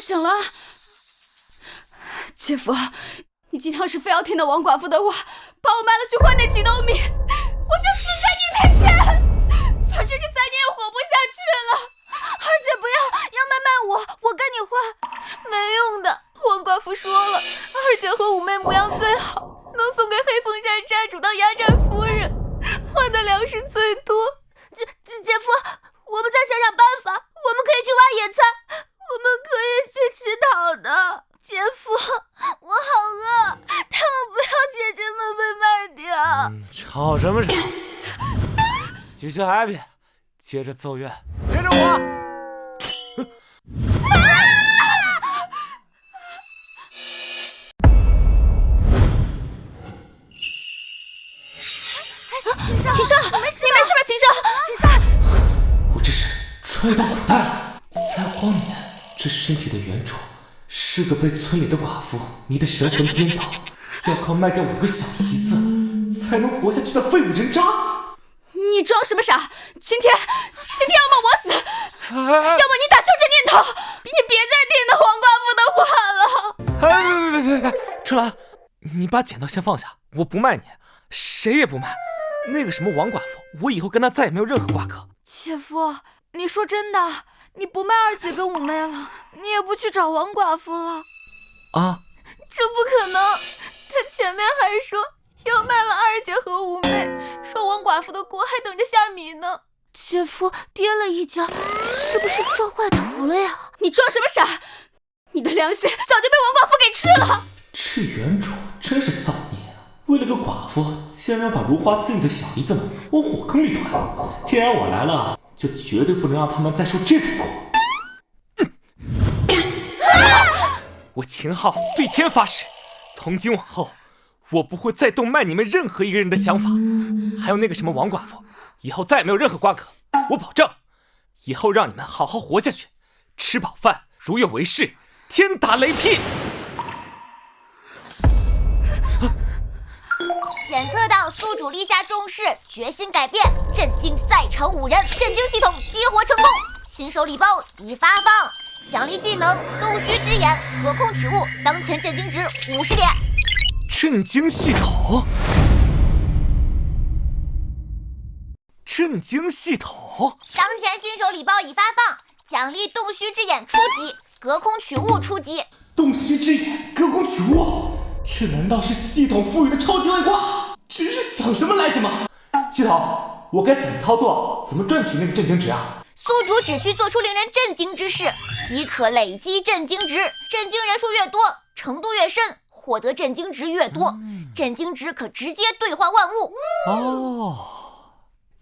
省了。姐夫，你今天要是非要听那王寡妇的话，把我卖了去换那几斗米，我就死在你面前。反正这3年也活不下去了。二姐不要卖我跟你换。没用的，王寡妇说了，二姐和五妹模样最好，能送给黑风寨寨主当压寨夫人，换的粮食最多。姐夫，我们再想想办法，我们可以去挖野菜，我们可以去乞讨的。姐夫，我好饿，他们不要姐姐们被卖掉。吵什么吵？继续 happy， 接着奏乐，接着我。秦少，你没事吧？秦少，我这是穿越到古代了。在荒年，这身体的原主是个被村里的寡妇迷得神魂颠倒，要靠卖掉5个小姨子才能活下去的废物人渣。你装什么傻？今天要么我死，要么你打消这念头，你别再听那王寡妇的话了。别，春兰，你把剪刀先放下，我不卖你，谁也不卖。那个什么王寡妇，我以后跟她再也没有任何瓜葛。姐夫，你说真的，你不卖二姐跟五妹了，你也不去找王寡妇了？啊，这不可能，他前面还说要卖了二姐和五妹，说王寡妇的锅还等着下米呢。姐夫跌了一跤，是不是撞坏头了呀？你装什么傻？你的良心早就被王寡妇给吃了。这原主真是造孽，为了个寡妇竟然把如花似玉的小姨子们往火坑里推。既然我来了，就绝对不能让他们再受这种苦。我秦昊对天发誓，从今往后我不会再动卖你们任何一个人的想法。还有那个什么王寡妇，以后再也没有任何瓜葛。我保证以后让你们好好活下去，吃饱饭，如有为事，天打雷劈。检测到宿主立下重誓，决心改变，震惊在场5人，震惊系统激活成功，新手礼包已发放，奖励技能洞虚之眼，隔空取物，当前震惊值50点。震惊系统，震惊系统，当前新手礼包已发放，奖励洞虚之眼初级，隔空取物初级。洞虚之眼，隔空取物，这难道是系统赋予的超级外挂？真是想什么来什么。系统，我该怎么操作？怎么赚取那个震惊值啊？宿主只需做出令人震惊之事，即可累积震惊值，震惊人数越多，程度越深，获得震惊值越多，震惊值可直接兑换万物。哦，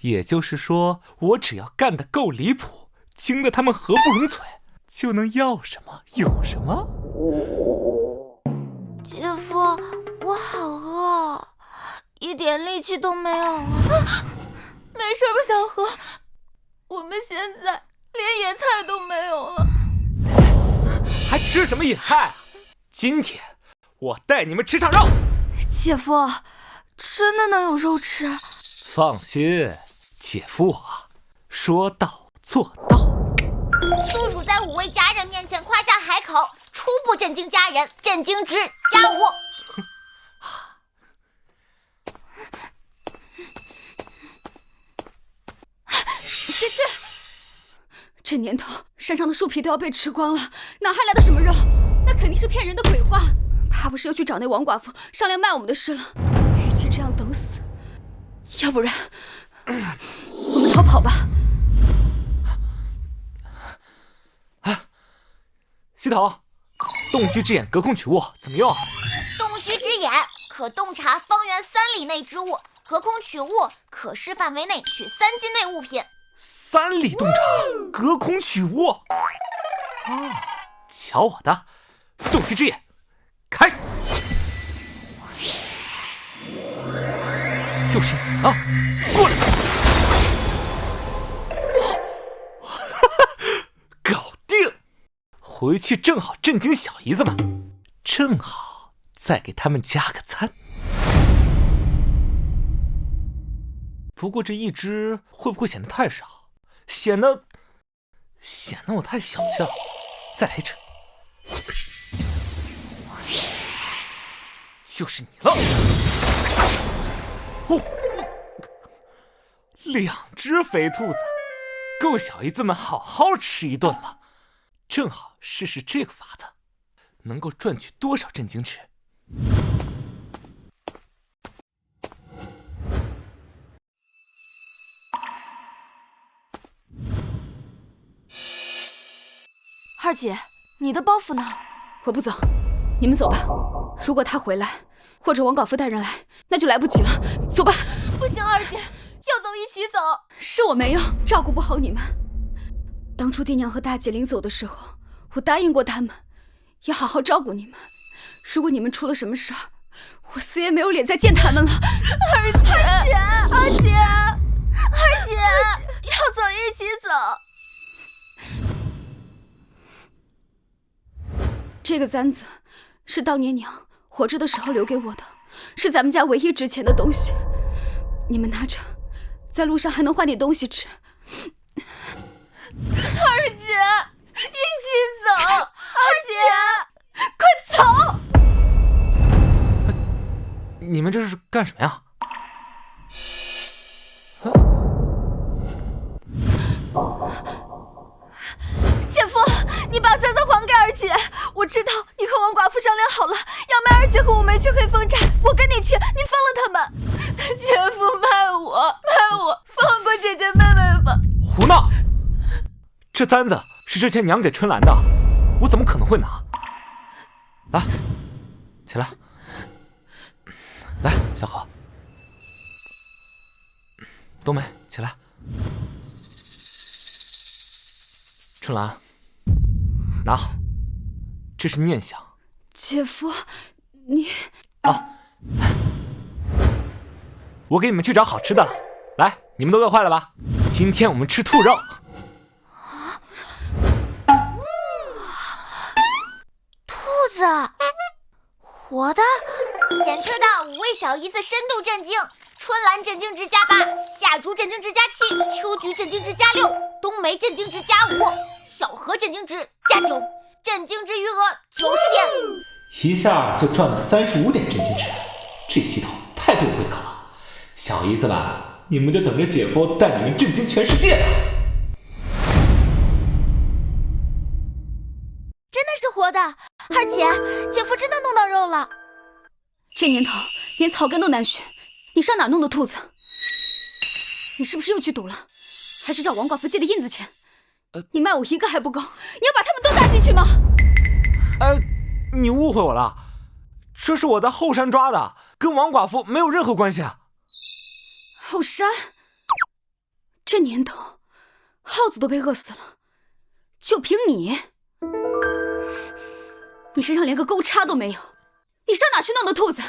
也就是说，我只要干得够离谱，惊得他们合不拢嘴，就能要什么有什么。姐夫，我好饿，一点力气都没有了。没事吧，小何？我们现在连野菜都没有了，还吃什么野菜啊？今天我带你们吃场肉。姐夫，真的能有肉吃？放心，姐夫我说到做到。宿主在5位家人面前夸下海口，初步震惊家人，震惊值+5。别去！这年头，山上的树皮都要被吃光了，哪还来的什么肉？那肯定是骗人的鬼话。怕不是又去找那王寡妇商量卖我们的事了。与其这样等死，要不然，我们逃跑吧。系统，洞虚之眼隔空取物怎么用？洞虚之眼可洞察方圆3里内之物，隔空取物可视范围内取3斤内物品。3里洞察，隔空取物。哦，瞧我的，洞虚之眼，开！就是你啊，过来！搞定！回去正好震惊小姨子们，正好再给他们加个餐。不过这一只会不会显得太少？显得我太小气了。再来一只。就是你了。哦，2只肥兔子，够小姨子们好好吃一顿了。正好试试这个法子，能够赚取多少震惊值。二姐，你的包袱呢？我不走，你们走吧。如果他回来，或者王寡妇带人来，那就来不及了。走吧。不行，二姐，要走一起走。是我没有照顾不好你们。当初爹娘和大姐临走的时候，我答应过他们，要好好照顾你们。如果你们出了什么事儿，我死也没有脸再见他们了。二姐，二姐，要走一起走。这个簪子是当年娘活着的时候留给我的，是咱们家唯一值钱的东西。你们拿着，在路上还能换点东西吃。二姐，一起走。二姐，快走！你们这是干什么呀？姐夫，你把簪子还给二姐。我知道你和王寡妇商量好了，要卖二姐和五梅去黑风寨。我跟你去，你放了他们。姐夫卖我，放过姐姐妹妹吧。胡闹！这簪子是之前娘给春兰的，我怎么可能会拿？来，起来。来，小何，冬梅，起来。春兰，拿好，这是念想。姐夫，你啊，我给你们去找好吃的了。来，你们都饿坏了吧？今天我们吃兔肉。兔子，活的。检测到5位小姨子深度震惊，春兰震惊值+8，夏竹震惊值+7，秋菊震惊值+6，冬梅震惊值+5，小何震惊值+9，震惊值余额90点。一下就赚了35点震惊值，这系统太对我胃口了。小姨子们，你们就等着姐夫带你们震惊全世界吧。真的是活的，而且姐夫真的弄到肉了。这年头连草根都难寻，你上哪弄的兔子？你是不是又去赌了？还是找王寡妇借的印子钱？你卖我一个还不够，你要把他们都搭进去吗？你误会我了，这是我在后山抓的，跟王寡妇没有任何关系啊。后山？这年头，耗子都被饿死了，就凭你？你身上连个钩叉都没有，你上哪去弄的兔子？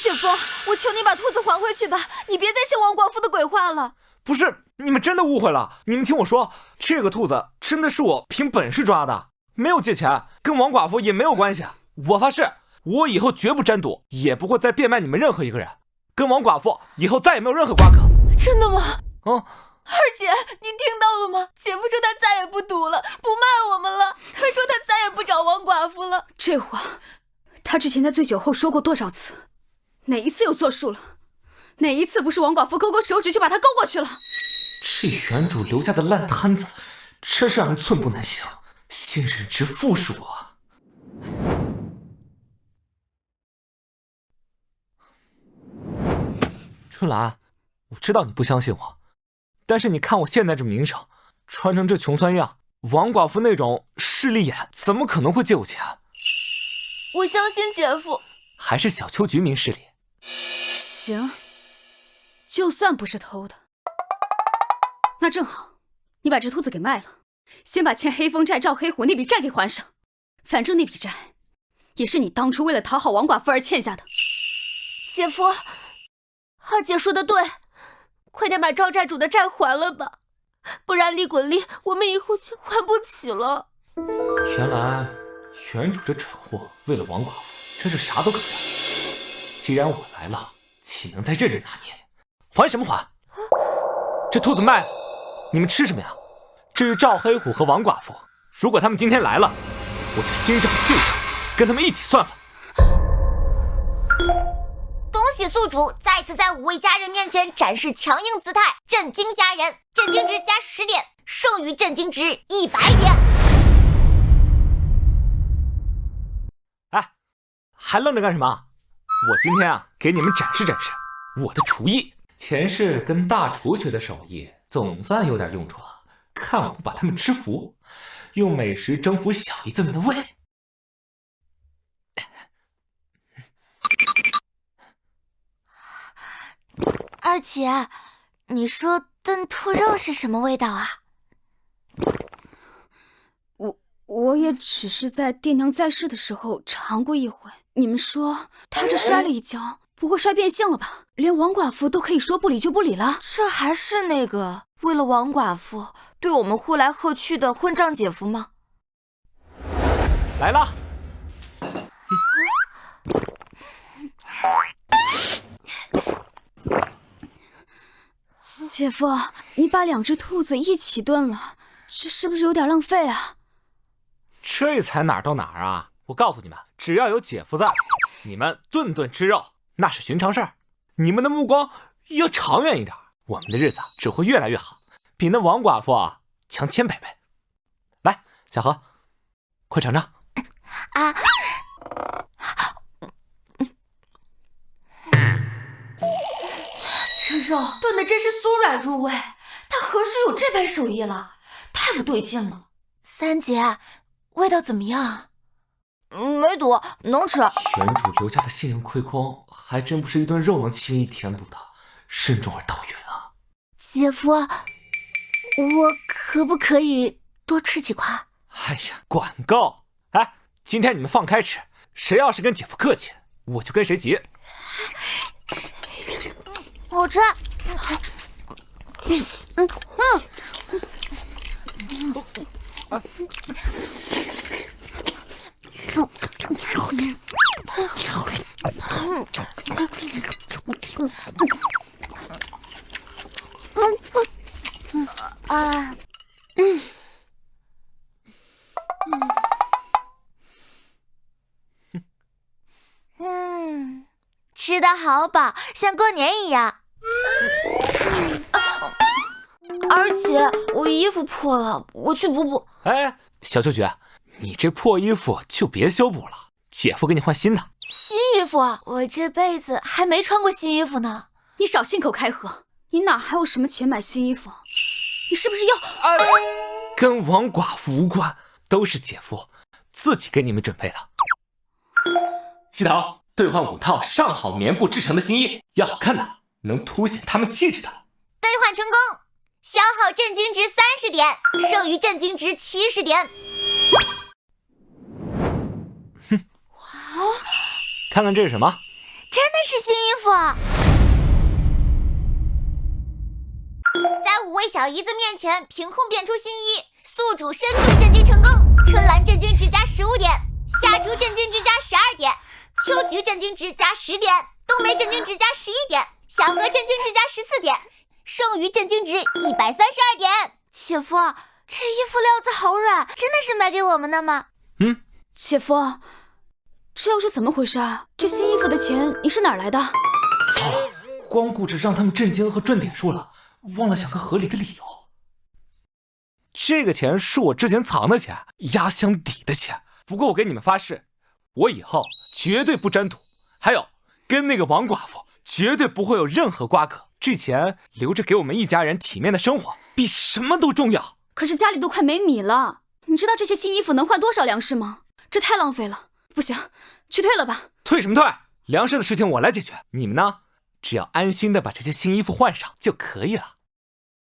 姐夫，我求你把兔子还回去吧，你别再信王寡妇的鬼话了。不是，你们真的误会了。你们听我说，这个兔子真的是我凭本事抓的，没有借钱，跟王寡妇也没有关系。我发誓，我以后绝不沾赌，也不会再变卖你们任何一个人，跟王寡妇以后再也没有任何瓜葛。真的吗？二姐，你听到了吗？姐夫说他再也不赌了，不卖我们了。他说他再也不找王寡妇了。这话，他之前在醉酒后说过多少次？哪一次又作数了？哪一次不是王寡妇勾勾手指就把他勾过去了？这原主留下的烂摊子，真是让人寸步难行，信任值负数啊！春兰，我知道你不相信我，但是你看我现在这名声，穿成这穷酸样，王寡妇那种势利眼怎么可能会借我钱？我相信姐夫。还是小秋菊明事理。行，就算不是偷的，那正好，你把这兔子给卖了，先把欠黑风寨赵黑虎那笔债给还上。反正那笔债也是你当初为了讨好王寡妇而欠下的。姐夫，二姐说的对，快点把赵寨主的债还了吧，不然利滚利，我们以后就还不起了。原来原主这蠢货为了王寡妇真是啥都敢干。既然我来了，岂能再任人拿捏？还什么还？这兔子卖了，你们吃什么呀？至于赵黑虎和王寡妇，如果他们今天来了，我就新账旧账，跟他们一起算了。恭喜宿主再次在5位家人面前展示强硬姿态，震惊家人，震惊值加10点，剩余震惊值100点。哎，还愣着干什么？我今天啊，给你们展示展示我的厨艺。前世跟大厨学的手艺，总算有点用处了。看我不把他们吃服，用美食征服小姨子们的胃。二姐，你说炖兔肉是什么味道啊？我也只是在店娘在世的时候尝过一回。你们说他这摔了一跤，不会摔变性了吧？连王寡妇都可以说不理就不理了？这还是那个为了王寡妇对我们呼来喝去的混账姐夫吗？来了。姐夫，你把2只兔子一起炖了，这是不是有点浪费啊？这才哪儿到哪儿啊！我告诉你们，只要有姐夫在，你们顿顿吃肉那是寻常事儿。你们的目光要长远一点，我们的日子只会越来越好，比那王寡妇啊强千百倍。来，小何，快尝尝。啊！这肉炖的真是酥软入味，他何时有这般手艺了？太不对劲了。三姐，味道怎么样？没毒，能吃。原主留下的信任亏空，还真不是一顿肉能轻易填补的，慎重而道远啊。姐夫，我可不可以多吃几块？哎呀，管够！哎，今天你们放开吃，谁要是跟姐夫客气，我就跟谁急。好吃。吃得好饱，像过年一样。二姐，我衣服破了，我去补补。哎，小秋菊，你这破衣服就别修补了，姐夫给你换新的。新衣服？我这辈子还没穿过新衣服呢。你少信口开河，你哪还有什么钱买新衣服？你是不是要……跟王寡妇无关，都是姐夫自己给你们准备的。西桃，兑换5套上好棉布制成的新衣，要好看的，能凸显他们气质的。兑换成功，消耗震惊值30点，剩余震惊值70点。哼，哇，看看这是什么？真的是新衣服！在5位小姨子面前凭空变出新衣，宿主深度震惊成功，春兰震惊值加15点，夏竹震惊值加12点，秋菊震惊值加10点，冬梅震惊值加11点，小何震惊值加14点，剩余震惊值132点。姐夫，这衣服料子好软，真的是买给我们的吗？姐夫，这又是怎么回事啊？这新衣服的钱你是哪儿来的？糟了，光顾着让他们震惊和赚点数了，忘了想个合理的理由。这个钱是我之前藏的钱，压箱底的钱。不过我给你们发誓，我以后绝对不沾赌，还有跟那个王寡妇绝对不会有任何瓜葛。这钱留着给我们一家人体面的生活，比什么都重要。可是家里都快没米了，你知道这些新衣服能换多少粮食吗？这太浪费了，不行，去退了吧。退什么退？粮食的事情我来解决，你们呢，只要安心的把这些新衣服换上就可以了。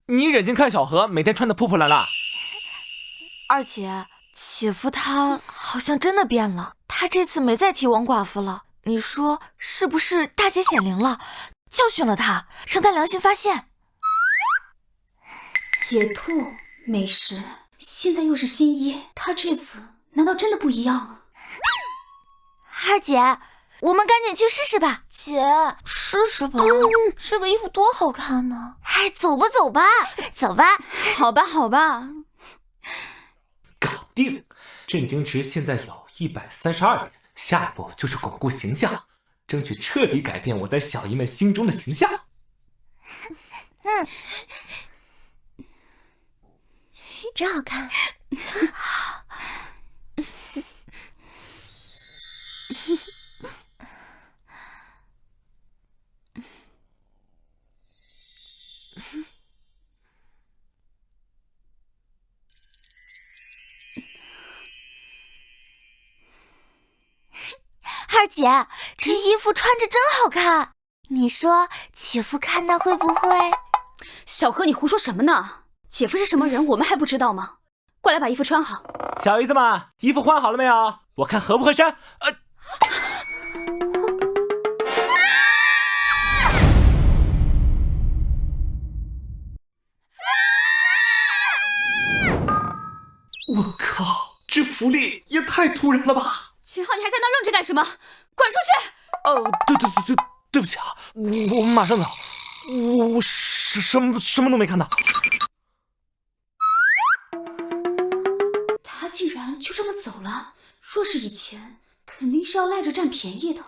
你忍心看小何每天穿得破破烂烂？二姐，姐夫他好像真的变了，他这次没再提王寡妇了。你说是不是大姐显灵了，教训了他，让他良心发现？野兔、美食，现在又是新衣，他这次难道真的不一样了？二姐，我们赶紧去试试吧。姐，试试吧，这个衣服多好看呢。哎，走吧走吧，走吧。好吧好吧。搞定，震惊值现在有132点，下一步就是巩固形象，争取彻底改变我在小姨们心中的形象。真好看。二姐，这衣服穿着真好看，你说姐夫看到会不会？小何，你胡说什么呢？姐夫是什么人，我们还不知道吗？过来把衣服穿好。小姨子们，衣服换好了没有？我看合不合身？我靠，这福利也太突然了吧！秦昊，你还在那愣着干什么？滚出去！对不起啊，我马上走。我什么都没看到。他竟然就这么走了。若是以前，肯定是要赖着占便宜的。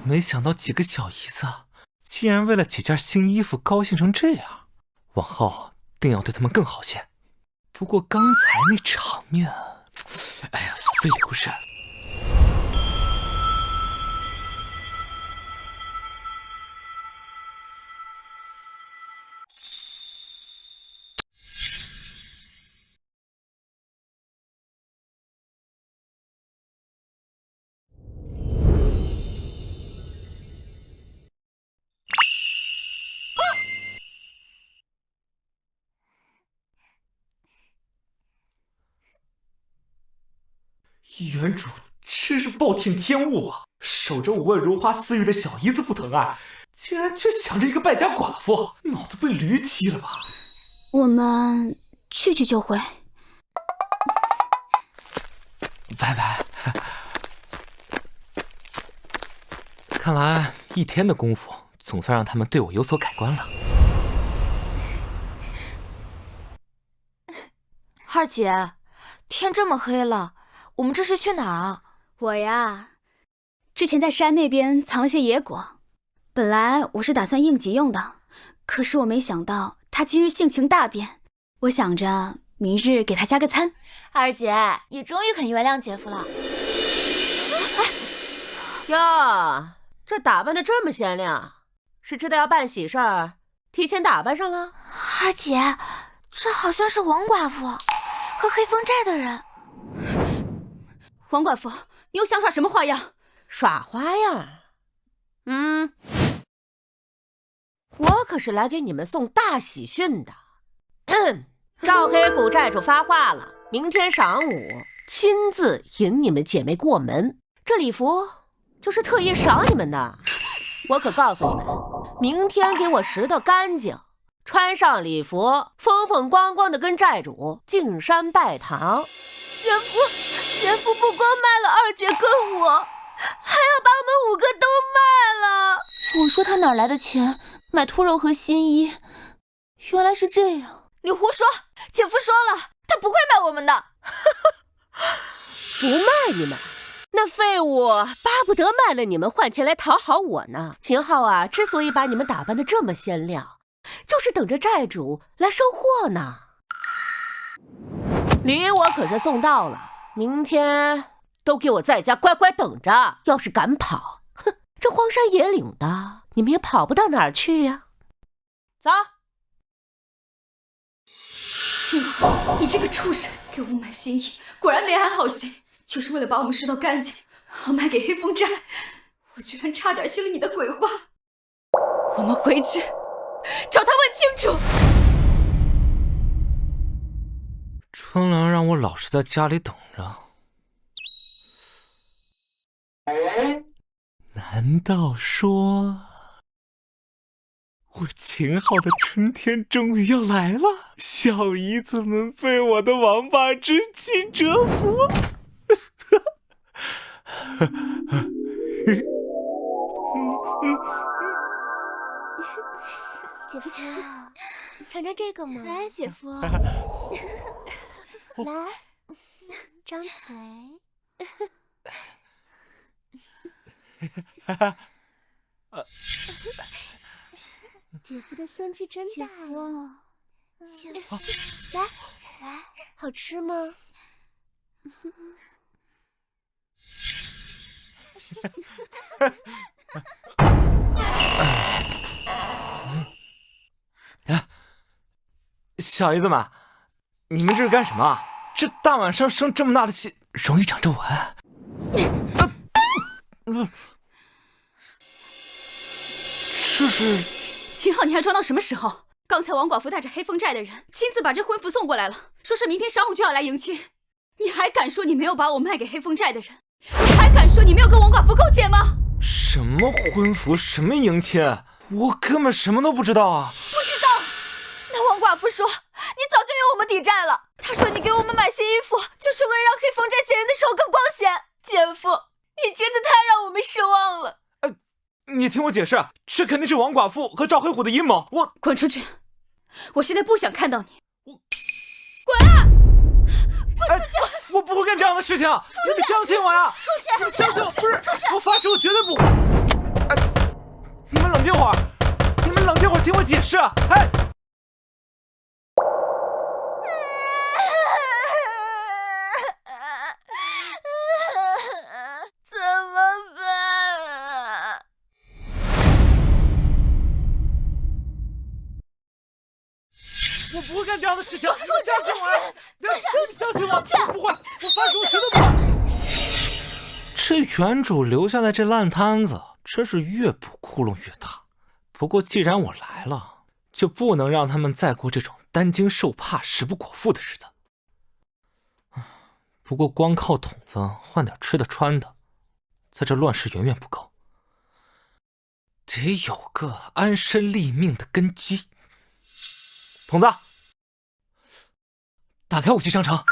没想到几个小姨子竟然为了几件新衣服高兴成这样，往后定要对他们更好些。不过刚才那场面，哎呀，费力不是。原主真是暴殄天物啊！守着5位如花似玉的小姨子不疼爱，竟然却想着一个败家寡妇，脑子被驴踢了吧？我们去就回。拜拜。看来1天的功夫，总算让他们对我有所改观了。二姐，天这么黑了，我们这是去哪儿啊？我呀，之前在山那边藏了些野果，本来我是打算应急用的，可是我没想到他今日性情大变，我想着明日给他加个餐。二姐，你终于肯原谅姐夫了。哟，这打扮的这么鲜亮，是知道要办喜事儿，提前打扮上了？二姐，这好像是王寡妇和黑风寨的人。王寡妇，你又想耍什么花样？耍花样？我可是来给你们送大喜讯的。赵黑虎寨主发话了，明天晌午亲自引你们姐妹过门，这礼服就是特意赏你们的。我可告诉你们，明天给我拾掇干净，穿上礼服，风风光光的跟寨主进山拜堂。姐夫不光卖了二姐跟我，还要把我们5个都卖了。我说他哪来的钱买兔肉和新衣，原来是这样。你胡说！姐夫说了，他不会卖我们的。不卖你们？那废物巴不得卖了你们换钱来讨好我呢。秦昊啊，之所以把你们打扮得这么鲜亮，就是等着寨主来收货呢。礼我可是送到了，明天都给我在家乖乖等着。要是敢跑，哼，这荒山野岭的，你们也跑不到哪儿去呀。走。秦昊，你这个畜生，给我们买新衣，果然没安好心，就是为了把我们拾掇干净，好卖给黑风寨。我居然差点信了你的鬼话。我们回去找他问清楚。春兰让我老实在家里等着，难道说我秦昊的春天终于要来了？小姨子们被我的王霸之气折服。姐夫，尝尝这个嘛。来，姐夫，来，张嘴。姐夫的胸肌真大呀！姐夫，来，好吃吗？小姨子们，你们这是干什么啊？这大晚上生这么大的气，容易长皱纹。这是秦昊，你还装到什么时候？刚才王寡妇带着黑风寨的人亲自把这婚服送过来了，说是明天上午就要来迎亲。你还敢说你没有把我卖给黑风寨的人？你还敢说你没有跟王寡妇勾结吗？什么婚服，什么迎亲？我根本什么都不知道啊！不知道？那王寡妇说你早就与我们抵债了。她说你给我们买新衣服，就是为了让黑风寨见人的时候更光鲜。姐夫，你这次太让我们失望了。你听我解释，这肯定是王寡妇和赵黑虎的阴谋。我滚出去！我现在不想看到你。滚啊！滚出去！我不会干这样的事情，你们相信我呀！出去！你相信我！不是，我发誓，我绝对不会。你们冷静会儿，你们冷静会儿，听我解释。哎。我不会干这样的事情，你们相信我呀！你相信我，我不会，我发誓我绝对不会。这原主留下来这烂摊子，真是越补窟窿越大。不过既然我来了，就不能让他们再过这种担惊受怕、食不果腹的日子。不过光靠筒子换点吃的穿的，在这乱世远远不够，得有个安身立命的根基。筒子，打开武器商城。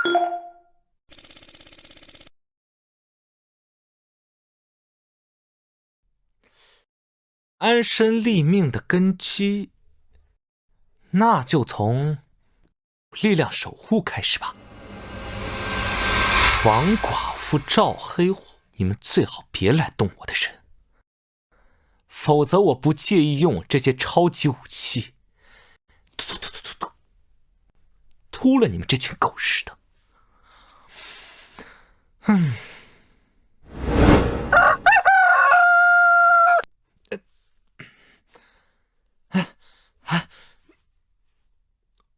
安身立命的根基，那就从力量守护开始吧。王寡妇、赵黑虎，你们最好别来动我的人，否则我不介意用我这些超级武器秃了你们这群狗日的！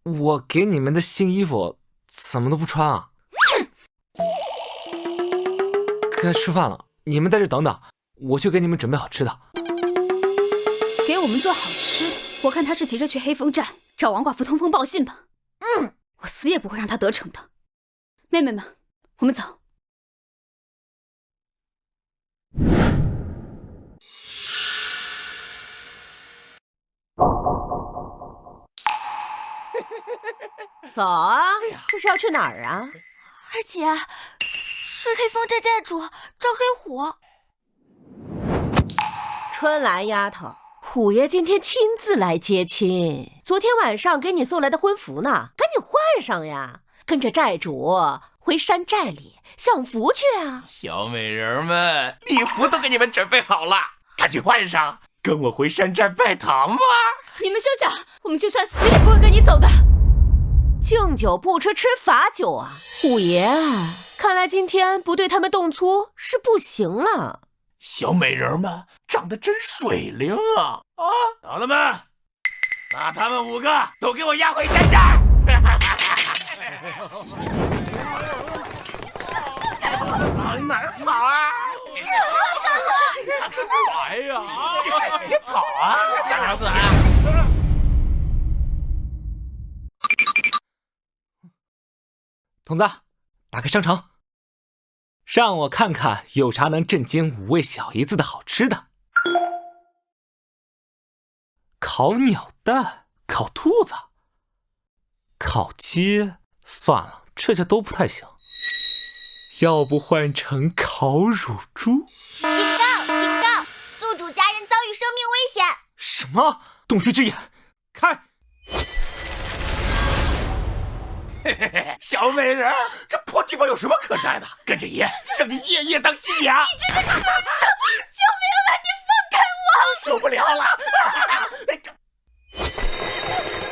我给你们的新衣服怎么都不穿啊？该吃饭了，你们在这等等，我去给你们准备好吃的。给我们做好吃的，我看他是急着去黑风寨找王寡妇通风报信吧。我死也不会让他得逞的。妹妹们，我们走。走啊！这是要去哪儿啊？二姐，是黑风寨寨主赵黑虎。春兰丫头，虎爷今天亲自来接亲，昨天晚上给你送来的婚服呢，赶紧换上呀！跟着寨主回山寨里享福去啊！小美人们，礼服都给你们准备好了，赶紧换上，跟我回山寨拜堂吧！你们休想！我们就算死也不会跟你走的。敬酒不吃吃罚酒啊！虎爷，看来今天不对他们动粗是不行了。小美人们长得真水灵啊！长子们，把他们5个都给我押回山寨！往哪儿跑啊？来呀！别跑啊，小娘子！筒子，打开商城，让我看看有啥能震惊5位小姨子的好吃的。烤鸟蛋、烤兔子、烤鸡，算了，这些都不太行。要不换成烤乳猪？警告！警告！宿主家人遭遇生命危险！什么？洞穴之眼，开！小美人，这破地方有什么可待的？跟着爷，让你夜夜当新娘。你这个畜生！救命啊！你放开我！受不了了！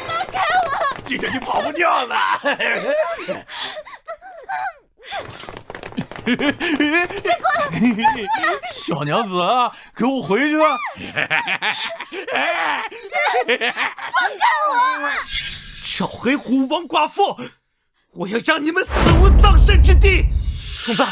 放开我！今天你跑不掉了。别过来！小娘子，给我回去！放开我！赵黑虎王寡妇，我要让你们死无葬身之地！公子，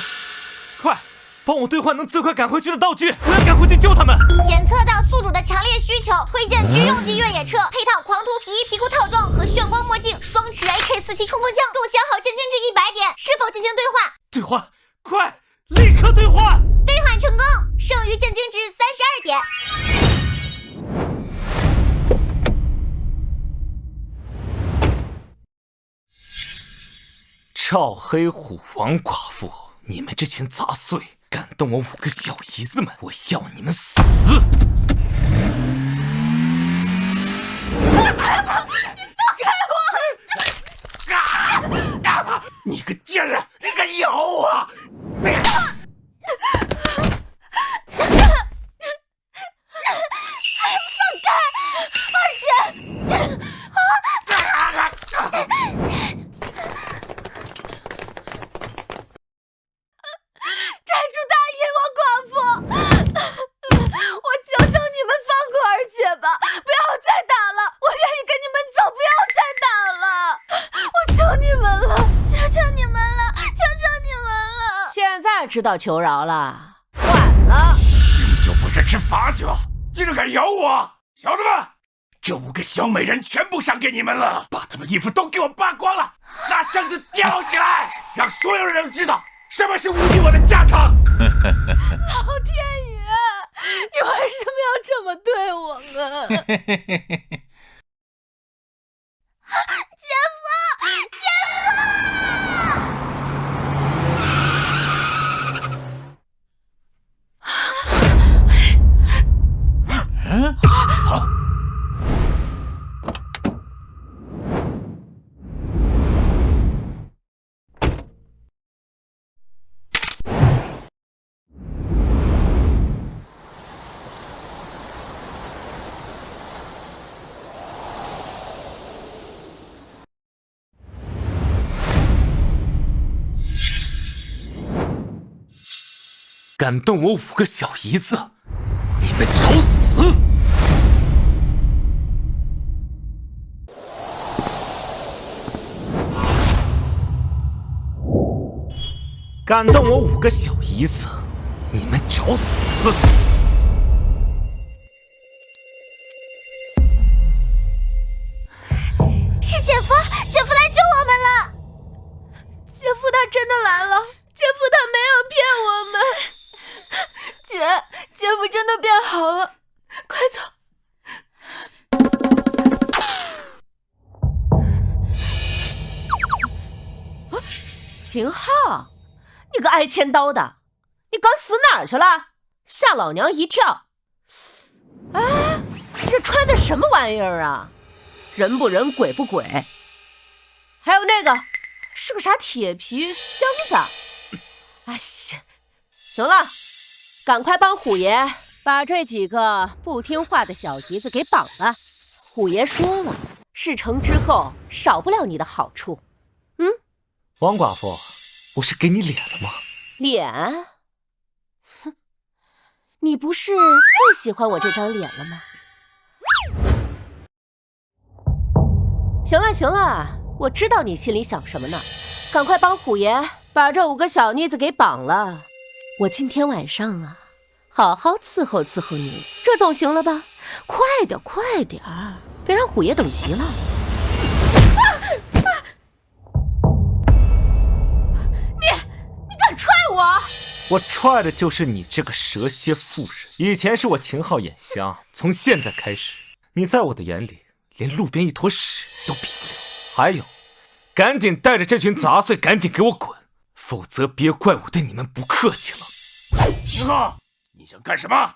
快帮我兑换能最快赶回去的道具，我要赶回去救他们。检测到宿主的强烈需求，推荐军用级越野车，配套狂徒皮衣皮裤套装和炫光墨镜，双持 AK47冲锋枪，共消耗震惊值100点，是否进行兑换？兑换，快，立刻兑换！兑换成功，剩余震惊值32点。赵黑虎王寡妇，你们这群杂碎，敢动我5个小姨子们，我要你们死！你放开我！你个贱人，你敢咬我！寨主大爷，王寡妇，我求求你们放过二姐吧，不要再打了，我愿意跟你们走，不要再打了，我求你们了，求求你们了，求求你们了！现在知道求饶了，晚了。敬酒不吃吃罚酒，竟然敢咬我！小子们，这5个小美人全部赏给你们了，把她们衣服都给我扒光了，拿绳子吊起来，让所有人知道什么是无敌我的家常！老天爷，你为什么要这么对我们？姐夫，姐敢动我5个小姨子，你们找死！敢动我5个小姨子，你们找死！是姐夫，姐夫来救我们了！姐夫他真的来了，姐夫他没有骗我们。姐夫真的变好了，快走！秦昊，你个挨千刀的，你刚死哪儿去了？吓老娘一跳！哎，你这穿的什么玩意儿啊？人不人，鬼不鬼。还有那个是个啥铁皮箱子？哎呀，行了，赶快帮虎爷把这几个不听话的小姨子给绑了。虎爷说了，事成之后少不了你的好处。王寡妇，我是给你脸了吗？脸？哼，你不是最喜欢我这张脸了吗？行了行了，我知道你心里想什么呢，赶快帮虎爷把这5个小妮子给绑了。我今天晚上啊，好好伺候伺候你，这总行了吧？快点快点，别让虎爷等急了。你敢踹我？我踹的就是你这个蛇蝎妇人。以前是我秦昊眼瞎，从现在开始，你在我的眼里连路边一坨屎都比不了。还有，赶紧带着这群杂碎赶紧给我滚，否则别怪我对你们不客气了。秦昊，你想干什么？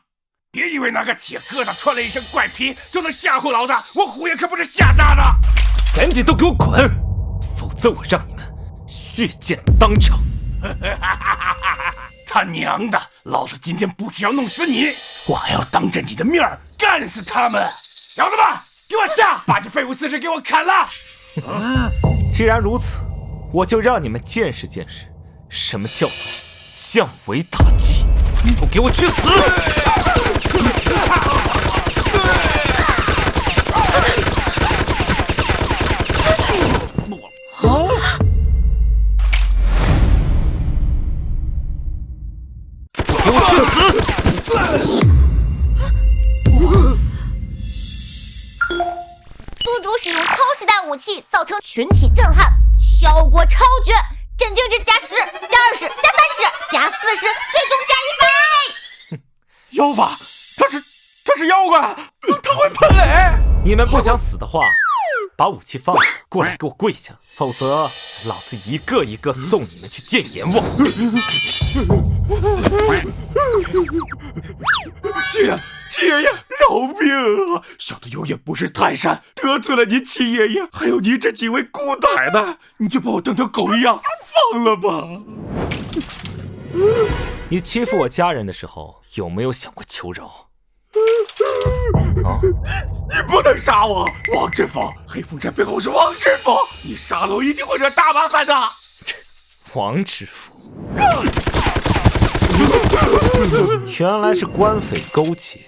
别以为拿个铁疙瘩穿了一身怪皮就能吓唬老子，我虎爷可不是瞎搭的。赶紧都给我滚，否则我让你们血溅当场。他娘的！老子今天不只要弄死你，我还要当着你的面干死他们！小子们，给我下，把这废物四肢给我砍了！既然如此，我就让你们见识见识，什么叫做降维打击！都给我去死！给我去死！宿主使用超时弹武器，造成群体震撼，效果超绝，震惊值加10、加20、加30、加40，最终加100。妖法，他是妖怪，他会喷雷。你们不想死的话，把武器放下，过来给我跪下，否则老子一个一个送你们去见阎王！七爷爷，饶命啊！小的有眼不识泰山，得罪了您七爷爷，还有您这几位姑奶奶，你就把我当条狗一样放了吧！你欺负我家人的时候，有没有想过求饶？你不能杀我！王知府，黑风寨背后是王知府，你杀了我一定会惹大麻烦的。王知府，原来是官匪勾结。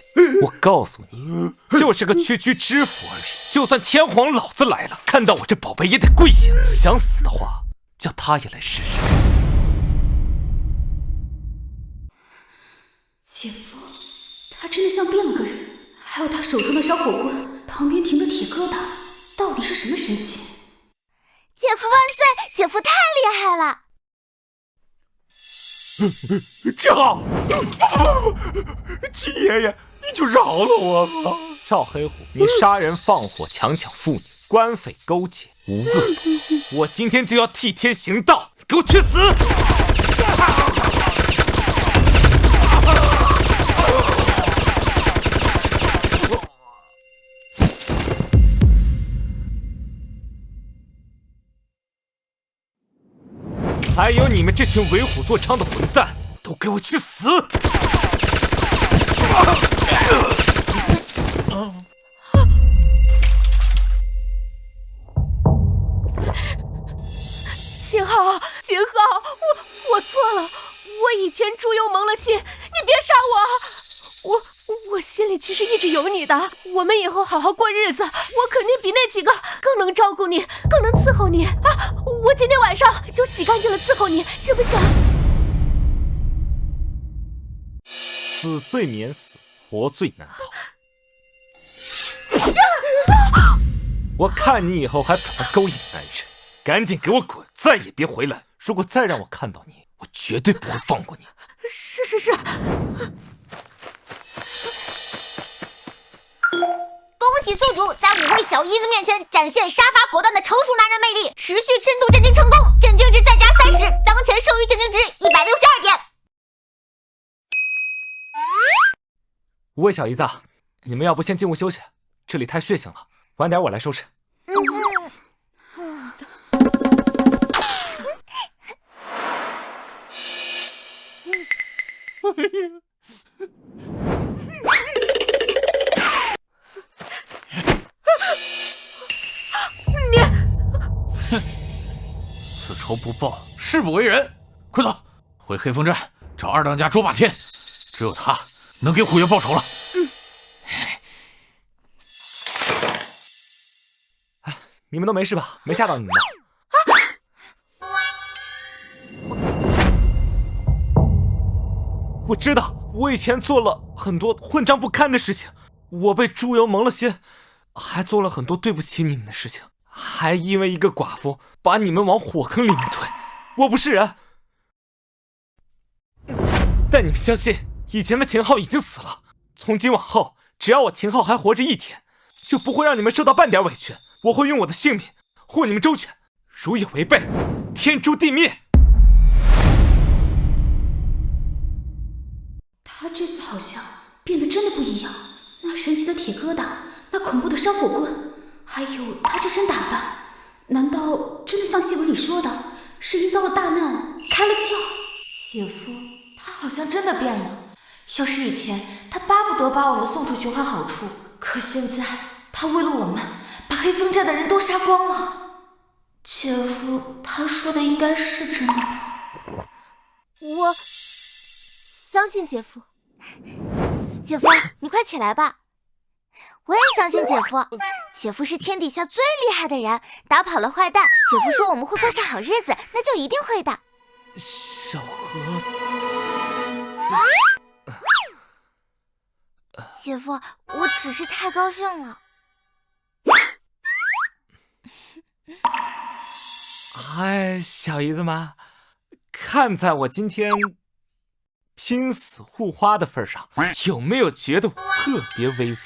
我告诉你，就是个区区知府而已。就算天皇老子来了，看到我这宝贝也得跪下。想死的话，叫他也来试试。姐夫，他真的像变了个人。还有他手中的烧火棍，旁边停的铁疙瘩，到底是什么神器？姐夫万岁！姐夫太厉害了！七号，七爷爷，你就饶了我吧！赵黑虎，你杀人放火、强抢妇女，官匪勾结，无恶不作。我今天就要替天行道，给我去死！还有你们这群为虎作伥的混蛋，都给我去死！秦昊，秦昊，我错了，我以前猪油蒙了心，你别杀我！我心里其实一直有你的，我们以后好好过日子，我肯定比那几个更能照顾你，更能伺候你啊！我今天晚上就洗干净了伺候你，行不行？死罪免死，活罪难逃。我看你以后还怎么勾引男人！赶紧给我滚，再也别回来！如果再让我看到你，我绝对不会放过你。是。恭喜宿主在5位小姨子面前展现杀伐果断的成熟男人魅力，持续深度震惊成功，震惊值再加30，当前剩余震惊值162点。5位小姨子，你们要不先进屋休息，这里太血腥了，晚点我来收拾。此仇不报，誓不为人。快走，回黑风寨找二当家卓霸天，只有他能给虎爷报仇了。你们都没事吧？没吓到你们吧？我知道，我以前做了很多混账不堪的事情，我被猪油蒙了心，还做了很多对不起你们的事情，还因为一个寡妇把你们往火坑里面推，我不是人。但你们相信，以前的秦昊已经死了，从今往后，只要我秦昊还活着一天，就不会让你们受到半点委屈，我会用我的性命护你们周全，如有违背，天诛地灭。他这次好像变得真的不一样，那神奇的铁疙瘩，那恐怖的烧火棍，还有他这身打扮，难道真的像戏文里说的，是因遭了大难开了窍？姐夫，他好像真的变了。要是以前，他巴不得把我们送出去换好处，可现在，他为了我们，把黑风寨的人都杀光了。姐夫，他说的应该是真的吧？我相信姐夫。姐夫，你快起来吧！我也相信姐夫，姐夫是天底下最厉害的人，打跑了坏蛋。姐夫说我们会过上好日子，那就一定会的。小何，姐夫，我只是太高兴了。哎，小姨子们，看在我今天拼死护花的份上，有没有觉得我特别威风？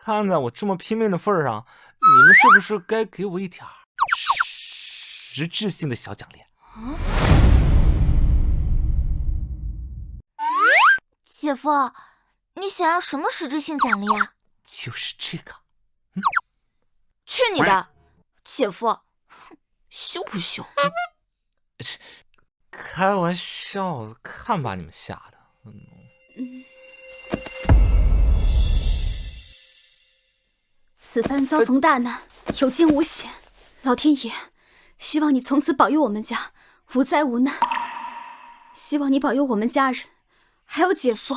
看在我这么拼命的份上，你们是不是该给我一点实质性的小奖励？姐夫，你想要什么实质性奖励啊？就是这个。去你的，姐夫，羞不羞？开玩笑，看把你们吓的。此番遭逢大难，有惊无险，老天爷，希望你从此保佑我们家无灾无难。希望你保佑我们家人，还有姐夫，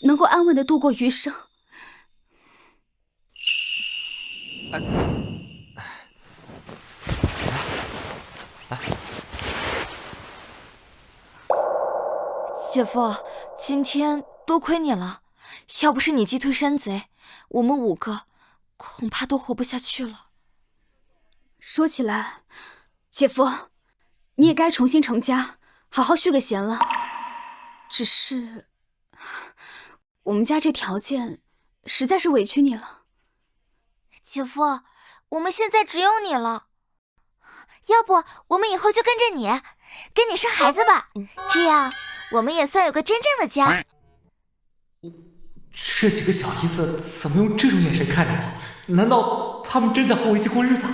能够安稳的度过余生。姐夫，今天多亏你了，要不是你击退山贼，我们5个恐怕都活不下去了。说起来，姐夫，你也该重新成家，好好续个弦了。只是，我们家这条件实在是委屈你了。姐夫，我们现在只有你了，要不我们以后就跟着你，给你生孩子吧，这样我们也算有个真正的家。这几个小姨子怎么用这种眼神看着我？难道他们真想和我一起过日子，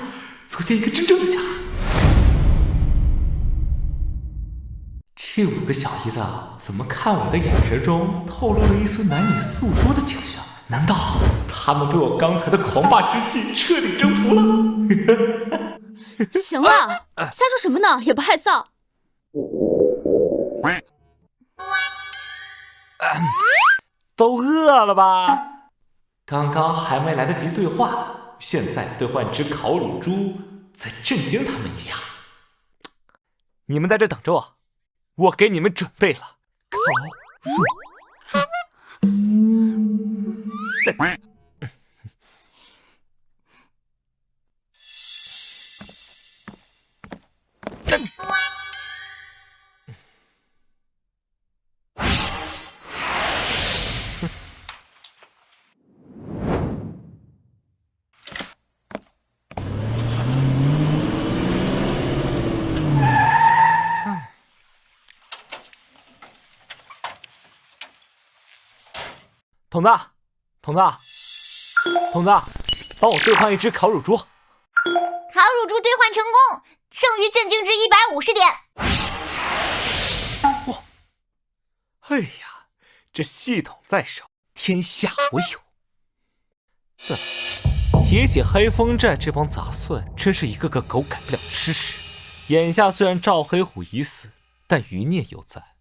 组建一个真正的家？这5个小姨子怎么看我的眼神中透露了一丝难以诉说的情绪？难道他们被我刚才的狂霸之气彻底征服了？行了，瞎说什么呢？也不害臊。都饿了吧？刚刚还没来得及兑换，现在兑换只烤乳猪，再震惊他们一下。你们在这等着我给你们准备了烤乳猪。筒子，帮我兑换一只烤乳猪。烤乳猪兑换成功，剩余震惊值150点。哇！哎呀，这系统在手，天下我有。对了，提起黑风寨这帮杂碎，真是一个个狗改不了吃屎。眼下虽然赵黑虎已死，但余孽犹在。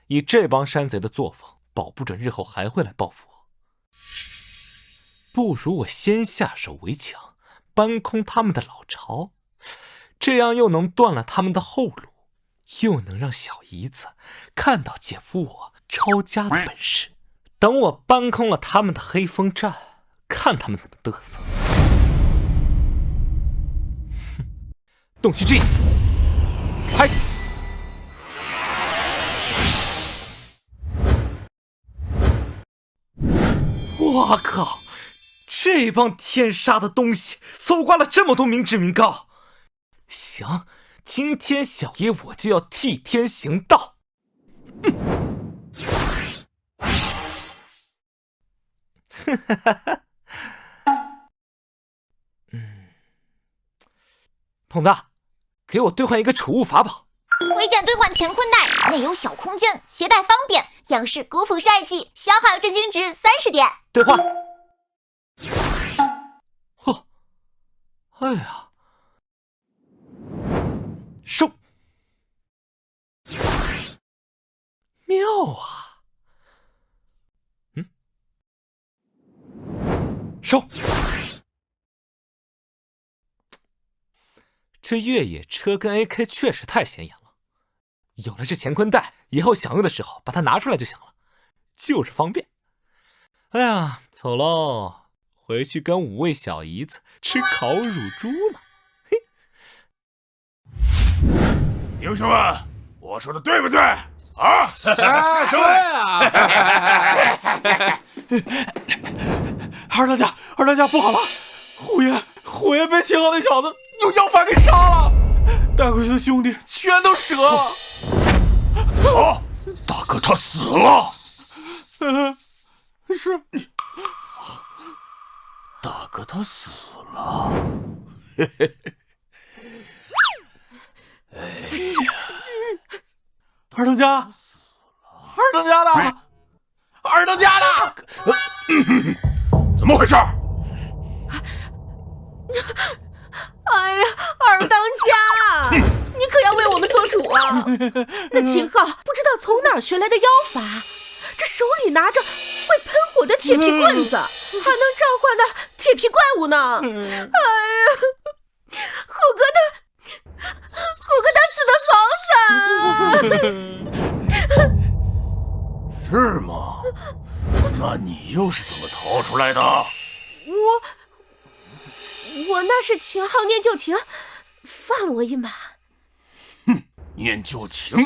以这帮山贼的作风，保不准日后还会来报复我。不如我先下手为强，搬空他们的老巢，这样又能断了他们的后路，又能让小姨子看到姐夫我抄家的本事。等我搬空了他们的黑风寨，看他们怎么嘚瑟。洞虚之眼，开！我靠！这帮天杀的东西搜刮了这么多民脂民膏，行，今天小爷我就要替天行道。筒子，给我兑换一个储物法宝。回见兑换乾坤袋，内有小空间，携带方便，样式古朴帅气，消耗震惊值30点。兑换。嚯！哎呀！收。妙啊！收。这越野车跟 AK 确实太显眼了。有了这乾坤袋，以后想用的时候把它拿出来就行了，就是方便。哎呀，走喽，回去跟5位小姨子吃烤乳猪了。嘿，英雄们，我说的对不对？啊，对啊！二当家不好了，虎爷被秦昊那小子用妖法给杀了，带回去的兄弟全都折了。哦，大哥他死了。是，大哥他死了。二当家的，怎么回事？哎呀，二当家，你可要为我们做主啊！那秦昊不知道从哪儿学来的妖法，这手里拿着会喷火的铁皮棍子，还能召唤那铁皮怪物呢！哎呀，虎哥他死得好惨啊！是吗？那你又是怎么逃出来的？我那是秦昊念旧情，放了我一马。念旧情，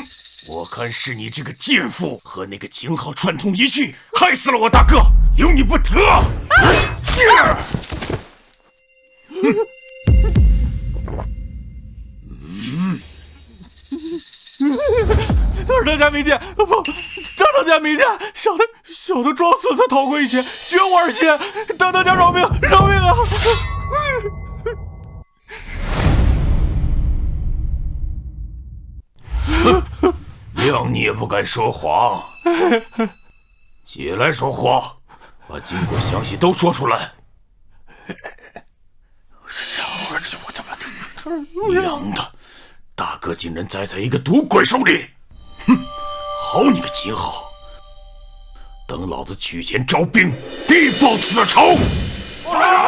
我看是你这个贱妇和那个秦昊串通一气，害死了我大哥，留你不得！二当家明鉴，不，大当家明鉴，小的装死才逃过一劫，绝无二心，大当家饶命啊！谅你也不敢说谎，起来说话，把经过详细都说出来。娘的，大哥竟然栽在一个毒鬼手里！哼，好你个秦昊，等老子取钱招兵，必报此仇！报仇！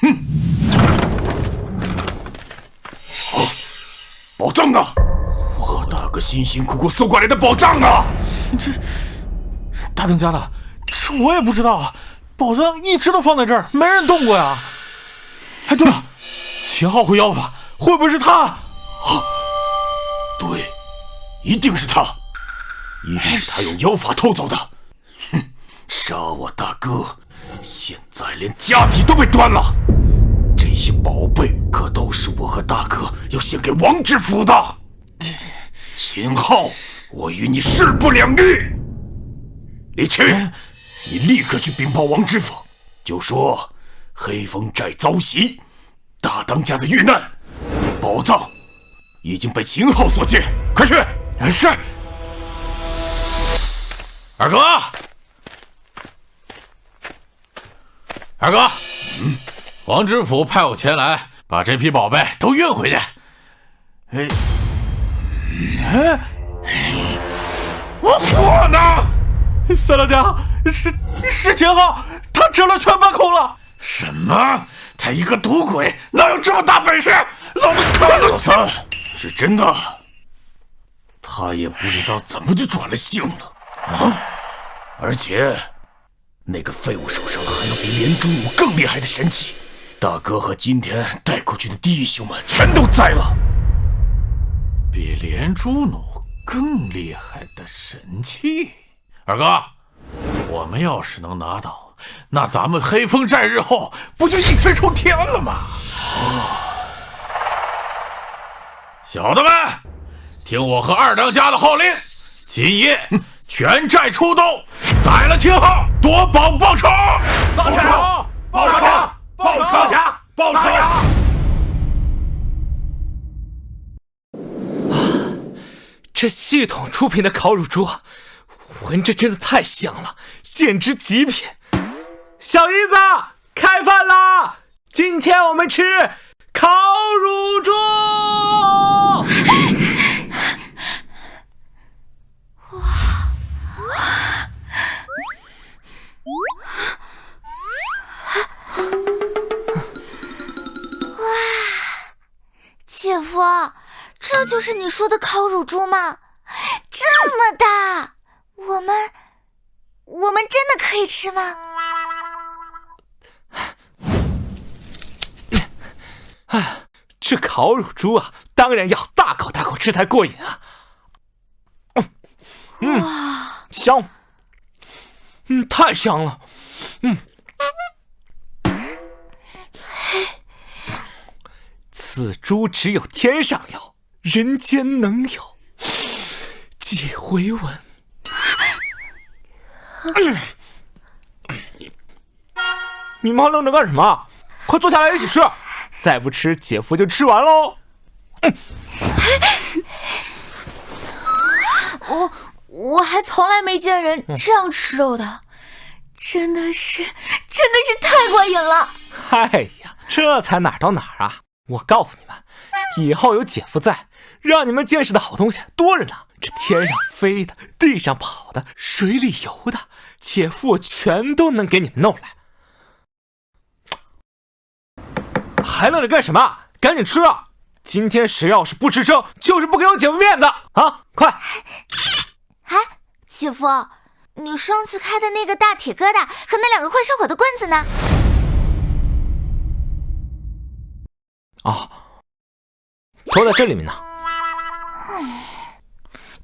哼！好，宝藏呢？我大哥辛辛苦苦搜过来的宝藏呢？这大当家的，这我也不知道啊，宝藏一直都放在这儿，没人动过呀。哎，对了，秦昊会妖法，会不会是他？对，一定是他，一定是他用妖法偷走的。哼，杀我大哥，现在连家底都被端了。这些宝贝可都是我和大哥要献给王知府的。秦昊，我与你势不两立。李琦，你立刻去禀报王知府，就说黑风寨遭袭，大当家的遇难，宝藏已经被秦昊所借，快去！是。二哥，王知府派我前来，把这批宝贝都运回去。我呢？三当家，是秦昊，他折了全搬空了。什么？他一个赌鬼，哪有这么大本事？老子看了。老三，是真的，他也不知道怎么就转了性了啊！而且，那个废物手上还有比连中弩更厉害的神器，大哥和今天带过去的弟兄们全都栽了。比连珠弩更厉害的神器？二哥，我们要是能拿到，那咱们黑风寨日后不就一飞冲天了吗？小的们，听我和二当家的号令，今夜全寨出动，宰了秦昊，夺宝报仇！报仇！报仇！报仇！报仇！这系统出品的烤乳猪，闻着真的太香了，简直极品！小姨子，开饭啦！今天我们吃烤乳猪。姐夫，这就是你说的烤乳猪吗？这么大，我们真的可以吃吗？哎，这烤乳猪啊，当然要大口大口吃才过瘾啊！香，太香了，此猪只有天上有，人间能有。借回文。你们还愣着干什么？快坐下来一起吃，再不吃姐夫就吃完喽。我还从来没见人这样吃肉的，真的是太过瘾了。哎呀，这才哪儿到哪儿啊！我告诉你们，以后有姐夫在，让你们见识的好东西多着呢。这天上飞的，地上跑的，水里游的，姐夫我全都能给你们弄来。还愣着干什么？赶紧吃啊！今天谁要是不吃生，就是不给我姐夫面子啊！快！哎，姐夫，你上次开的那个大铁疙瘩和那2个会烧火的棍子呢？哦，都在这里面呢。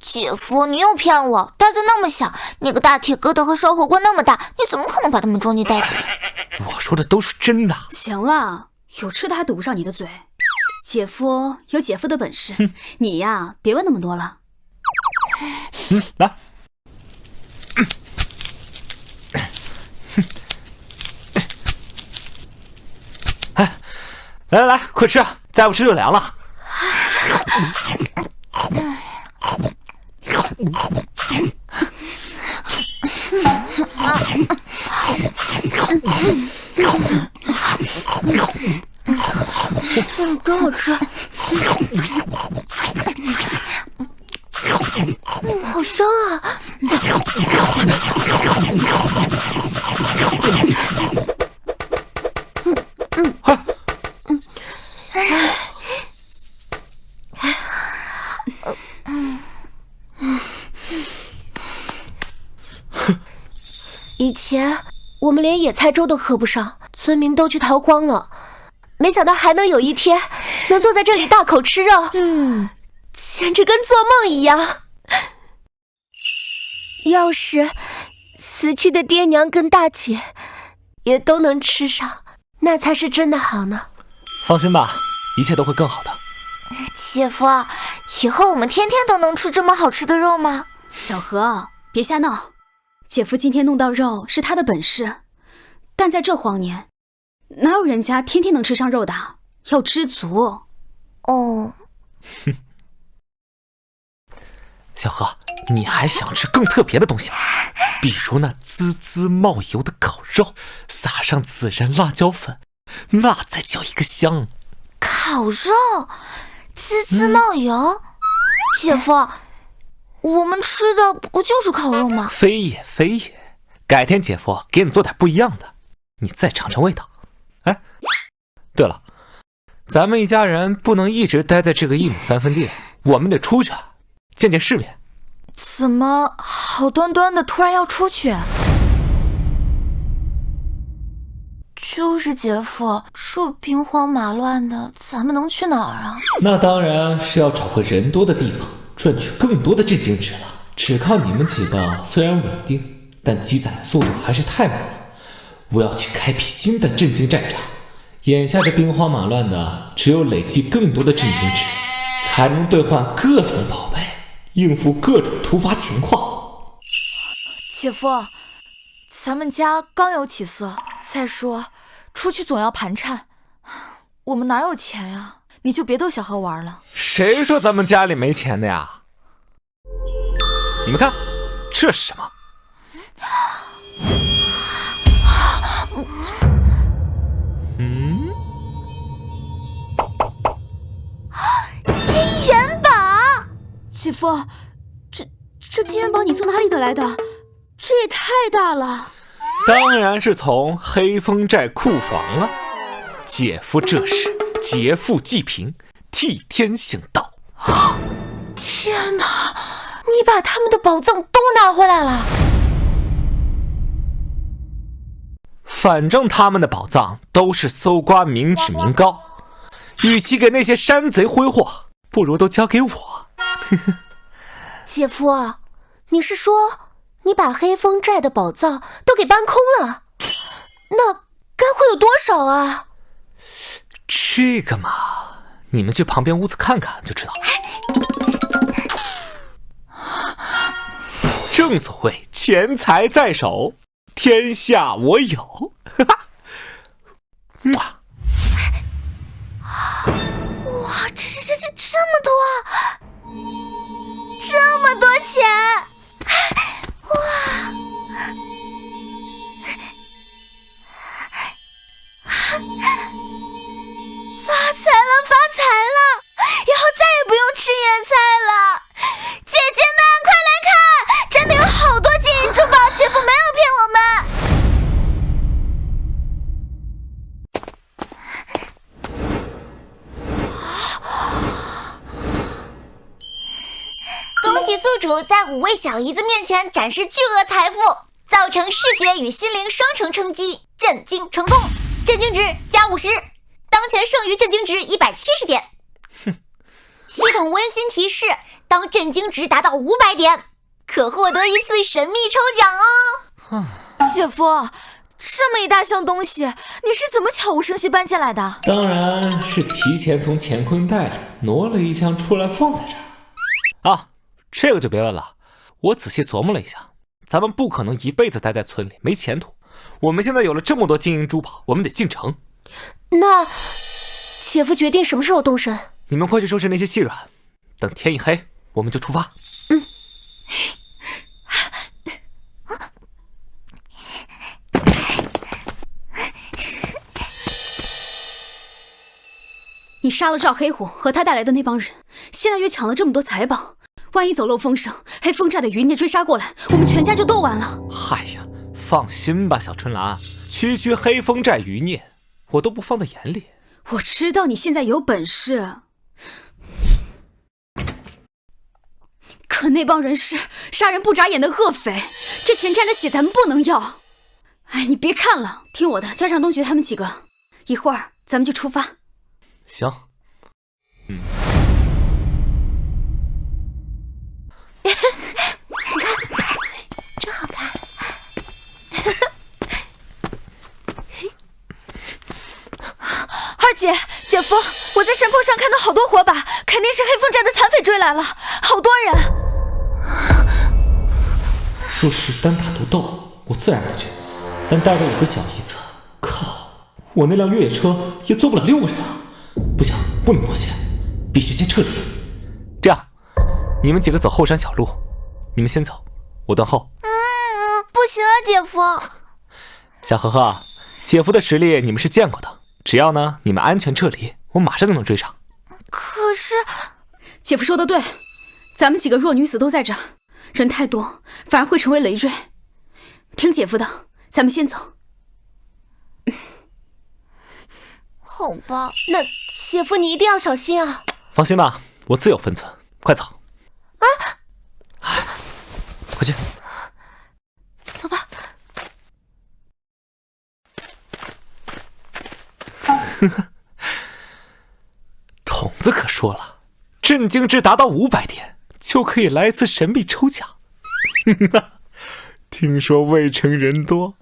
姐夫，你又骗我！袋子那么小，那个大铁疙瘩和烧火棍那么大，你怎么可能把它们装进袋子里？我说的都是真的。行了，有吃的还堵不上你的嘴。姐夫有姐夫的本事，你呀，别问那么多了。来。哎，来，快吃，再不吃就凉了。真好吃，好香啊！以前我们连野菜粥都喝不上，村民都去逃荒了。没想到还能有一天能坐在这里大口吃肉，简直跟做梦一样。要是死去的爹娘跟大姐也都能吃上，那才是真的好呢。放心吧，一切都会更好的。姐夫，以后我们天天都能吃这么好吃的肉吗？小何，别瞎闹。姐夫今天弄到肉是他的本事，但在这荒年，哪有人家天天能吃上肉的？要知足。哦。小何，你还想吃更特别的东西吗？比如那滋滋冒油的烤肉，撒上孜然辣椒粉，那才叫一个香。烤肉，滋滋冒油。姐夫，我们吃的不就是烤肉吗？非也非也，改天姐夫给你做点不一样的，你再尝尝味道。哎，对了，咱们一家人不能一直待在这个1亩3分地，我们得出去见见世面。怎么好端端的突然要出去？就是姐夫，这兵荒马乱的，咱们能去哪儿啊？那当然是要找个人多的地方，赚取更多的震惊值了。只靠你们几个虽然稳定，但积攒的速度还是太慢了。我要去开辟新的震惊战场。眼下这兵荒马乱的，只有累积更多的震惊值，才能兑换各种宝贝，应付各种突发情况。姐夫，咱们家刚有起色，再说出去总要盘缠，我们哪有钱呀？你就别逗小何玩了。谁说咱们家里没钱的呀？你们看，这是什么？金元宝。姐夫，这金元宝你从哪里得来的？这也太大了。当然是从黑风寨库房了。姐夫这是劫富济贫，替天行道。天哪，你把他们的宝藏都拿回来了？反正他们的宝藏都是搜刮民脂民膏，与其给那些山贼挥霍，不如都交给我。姐夫，你是说你把黑风寨的宝藏都给搬空了？那该会有多少啊？这个嘛，你们去旁边屋子看看就知道了。正所谓钱财在手，天下我有。哇，这么多，这么多钱，哇！发财了，发财了！以后再也不用吃野菜了。姐姐们，快来看，真的有好多金银珠宝，姐夫没有骗我们。恭喜宿主在5位小姨子面前展示巨额财富，造成视觉与心灵双重冲击，震惊成功，震惊值加50，当前剩余震惊值170点。系统温馨提示：当震惊值达到500点，可获得一次神秘抽奖哦。姐夫，这么一大箱东西，你是怎么悄无声息搬进来的？当然是提前从乾坤袋里挪了一箱出来放在这儿。啊，这个就别问了，我仔细琢磨了一下，咱们不可能一辈子待在村里，没前途。我们现在有了这么多金银珠宝，我们得进城。那姐夫决定什么时候动身？你们快去收拾那些细软，等天一黑我们就出发。你杀了赵黑虎和他带来的那帮人，现在又抢了这么多财宝，万一走漏风声，黑风寨的余孽追杀过来，我们全家就都完了。嗨呀，放心吧，小春兰，区黑风寨余孽我都不放在眼里。我知道你现在有本事，可那帮人是杀人不眨眼的恶匪，这钱沾着血咱们不能要。哎，你别看了，听我的，叫上东爵他们几个，一会儿咱们就出发。行，真好看。二姐，姐夫，我在山坡上看到好多火把，肯定是黑风寨的残匪追来了，好多人。若是单打独斗，我自然不去，但带着5个小姨子，靠，我那辆越野车也坐不了6个人啊！不行，不能冒险，必须先撤离。这样，你们几个走后山小路，你们先走，我断后。不行啊，姐夫。小呵呵，姐夫的实力你们是见过的，只要呢你们安全撤离，我马上就能追上。可是，姐夫说的对，咱们几个弱女子都在这儿，人太多反而会成为累赘。听姐夫的，咱们先走。好吧，那姐夫你一定要小心啊！放心吧，我自有分寸。快走！快去！走吧。筒子可说了，震惊值达到500点就可以来一次神秘抽奖。听说渭城人多，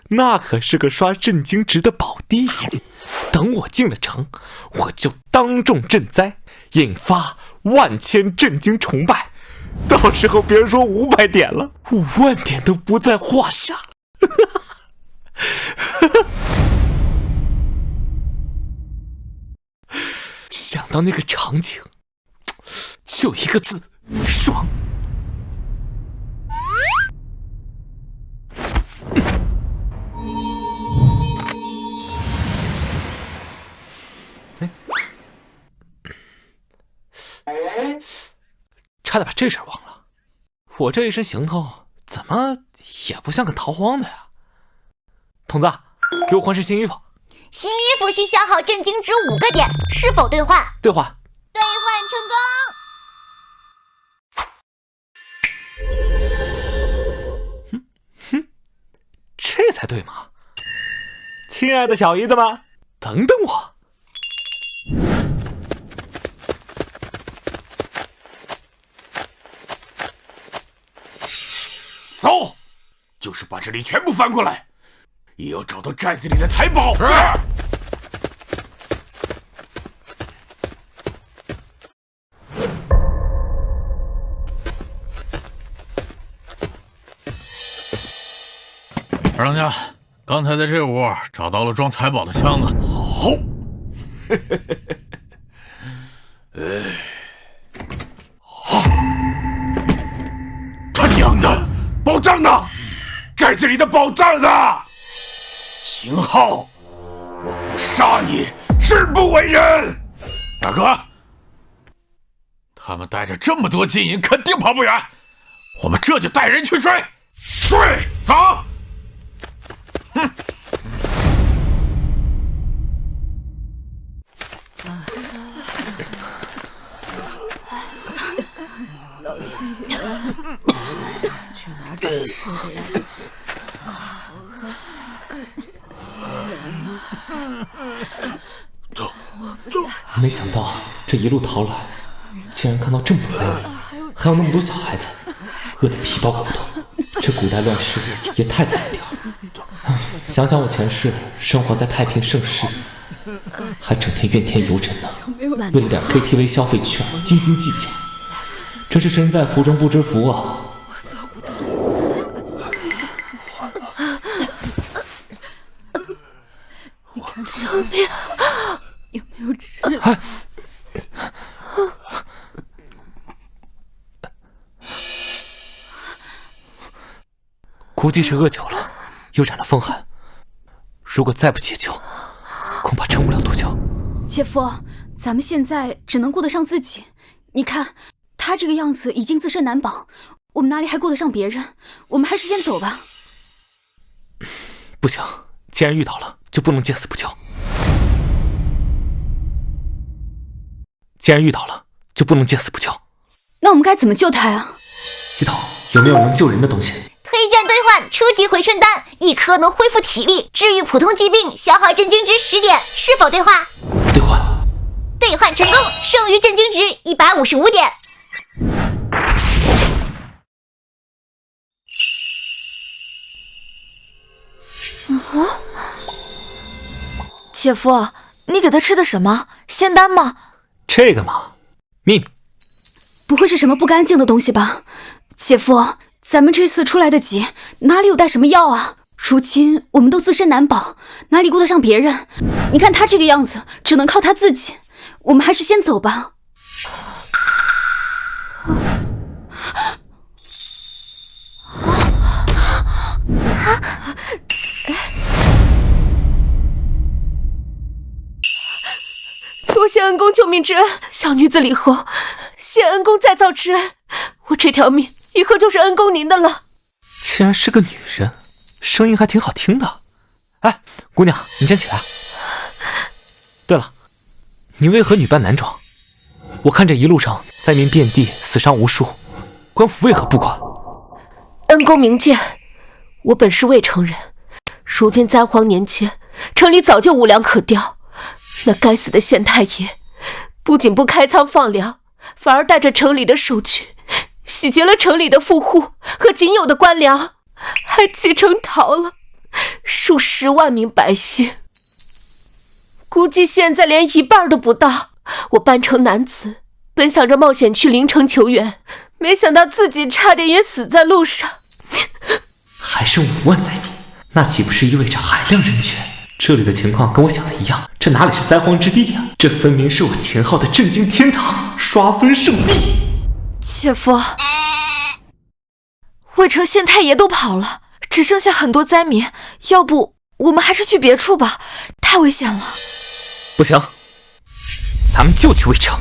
那可是个刷震惊值的宝地。等我进了城，我就当众赈灾，引发万千震惊崇拜。到时候别说500点了，5万点都不在话下。想到那个场景，就一个字：爽。差点把这事儿忘了，我这一身行头怎么也不像个逃荒的呀？童子，给我换身新衣服。新衣服需消耗震惊值5个点，是否兑换？兑换。兑换成功。这才对嘛！亲爱的小姨子们，等等我。走，就是把这里全部翻过来，也要找到寨子里的财宝。是。二当家，刚才在这屋找到了装财宝的箱子。好。他娘的，宝藏呢？寨子里的宝藏呢？秦昊，我不杀你，誓不为人。大哥，他们带着这么多金银，肯定跑不远。我们这就带人去追。追，走。哼。老天爷，去哪找吃的呀？没想到这一路逃来，竟然看到这么多灾民，还有那么多小孩子，饿得皮包骨头。这古代乱世也太惨了点儿。想想我前世生活在太平盛世，还整天怨天尤人呢，为了点 KTV 消费券斤斤计较，真是身在福中不知福啊！我走不动。你看救命！有没有吃的？估计是饿久了，又染了风寒。如果再不解救，恐怕撑不了多久。姐夫，咱们现在只能顾得上自己。你看，他这个样子已经自身难保，我们哪里还顾得上别人？我们还是先走吧。不行，既然遇到了，就不能见死不救。既然遇到了，就不能见死不救。那我们该怎么救他呀？鸡头，有没有能救人的东西？推荐兑换初级回春丹，1颗能恢复体力，治愈普通疾病，消耗震惊值10点，是否兑换？兑换。兑换成功，剩余震惊值155点。姐夫，你给他吃的什么？仙丹吗？这个嘛，秘密。不会是什么不干净的东西吧？姐夫，咱们这次出来得急，哪里有带什么药啊？如今我们都自身难保，哪里顾得上别人？你看他这个样子，只能靠他自己。我们还是先走吧。多谢恩公救命之恩，小女子李后，谢恩公再造之恩，我这条命以后就是恩公您的了。竟然是个女人，声音还挺好听的。哎，姑娘，你先起来。对了，你为何女扮男装？我看这一路上灾民遍地，死伤无数，官府为何不管？恩公明鉴，我本是未成人，如今灾荒年间，城里早就无粮可调。那该死的县太爷，不仅不开仓放粮，反而带着城里的守军，洗劫了城里的富户和仅有的官粮，还启程逃了数10万名百姓。估计现在连1半都不到。我扮成男子，本想着冒险去临城求援，没想到自己差点也死在路上。还剩5万灾民，那岂不是意味着海量人权？这里的情况跟我想的一样，这哪里是灾荒之地呀？这分明是我秦昊的震惊天堂，刷分圣地。姐夫，魏城县太爷都跑了，只剩下很多灾民，要不我们还是去别处吧，太危险了。不行，咱们就去魏城。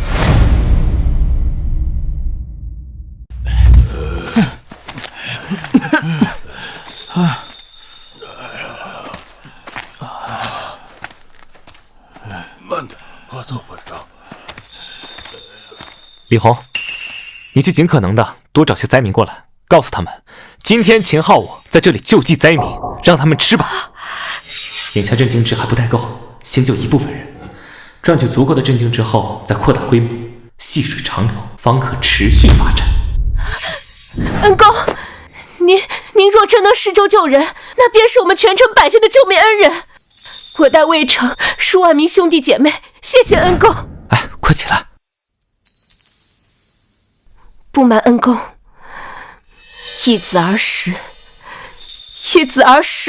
慢点，我走不着。李红，你去尽可能的多找些灾民过来，告诉他们，今天秦昊我在这里救济灾民，让他们吃饱。眼下震惊值还不太够，先救一部分人，赚取足够的震惊之后，再扩大规模，细水长流，方可持续发展。恩公，您若真能施粥救人，那便是我们全城百姓的救命恩人。我代魏城数万名兄弟姐妹，谢谢恩公。哎，快起来！不瞒恩公，一子儿时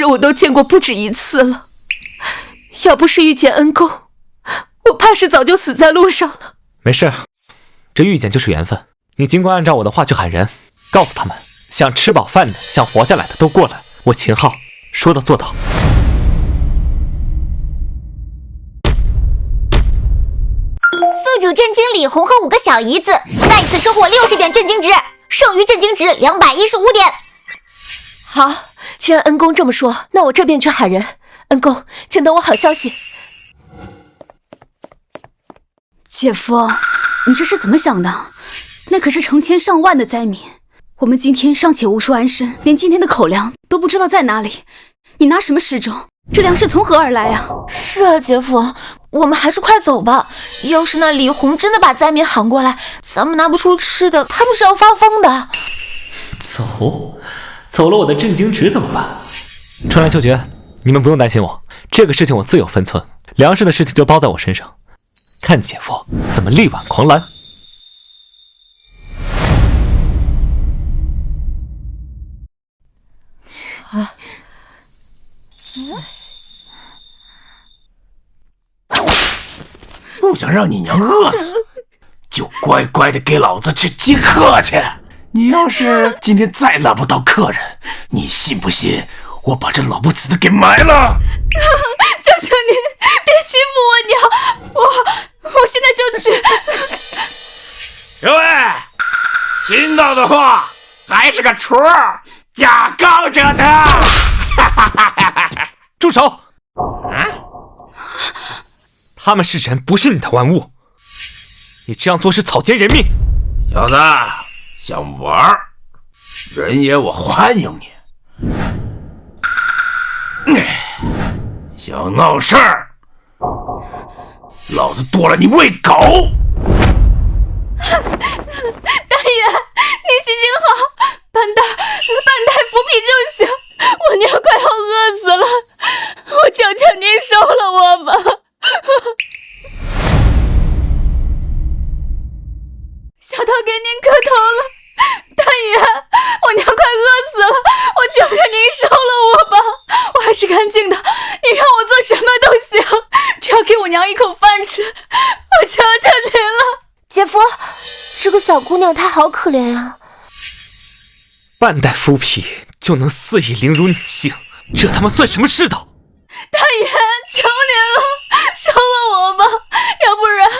我都见过不止一次了。要不是遇见恩公，我怕是早就死在路上了。没事，这遇见就是缘分。你尽管按照我的话去喊人，告诉他们，想吃饱饭的，想活下来的都过来。我秦昊说到做到。宿主震惊李红和5个小姨子再次收获60点震惊值，剩余震惊值215点。好，既然恩公这么说，那我这便去喊人。恩公，请等我好消息。姐夫，你这是怎么想的？那可是成千上万的灾民，我们今天尚且无处安身，连今天的口粮都不知道在哪里。你拿什么施粥？这粮食从何而来啊？是啊，姐夫，我们还是快走吧。要是那李红真的把灾民喊过来，咱们拿不出吃的，他们是要发疯的。走了我的震惊值怎么办？春兰、秋决，你们不用担心我，这个事情我自有分寸，粮食的事情就包在我身上，看姐夫怎么力挽狂澜。不想让你娘饿死，就乖乖的给老子去接客去。你要是今天再拉不到客人，你信不信我把这老不死的给埋了？求求你别欺负我娘，我现在就去。各位，新到的货还是个雏儿，假高者得。住手！他们是人，不是你的玩物。你这样做是草菅人命。小子，想玩人爷我欢迎你。想闹事儿，老子剁了你喂狗！大爷，你行行好，半带腐皮就行。我娘快要饿死了，我求求您收了我吧。小桃给您磕头了，大爷，我娘快饿死了，我求求您收了我吧，我还是干净的，你让我做什么都行，只要给我娘一口饭吃，我求求您了。姐夫，这个小姑娘她好可怜呀。半带麸皮就能肆意凌辱女性，这他妈算什么世道？大爷，求您了，收了我吧，要不然我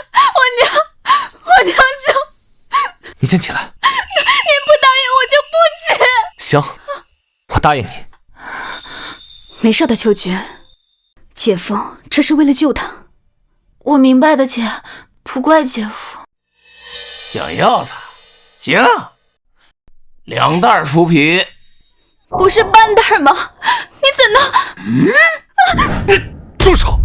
娘就……你先起来。您不答应我就不起。行，我答应你。没事的，秋菊，姐夫这是为了救他。我明白的，姐，不怪姐夫。想要它，行，2袋麸皮。不是半袋吗？你怎能……住手！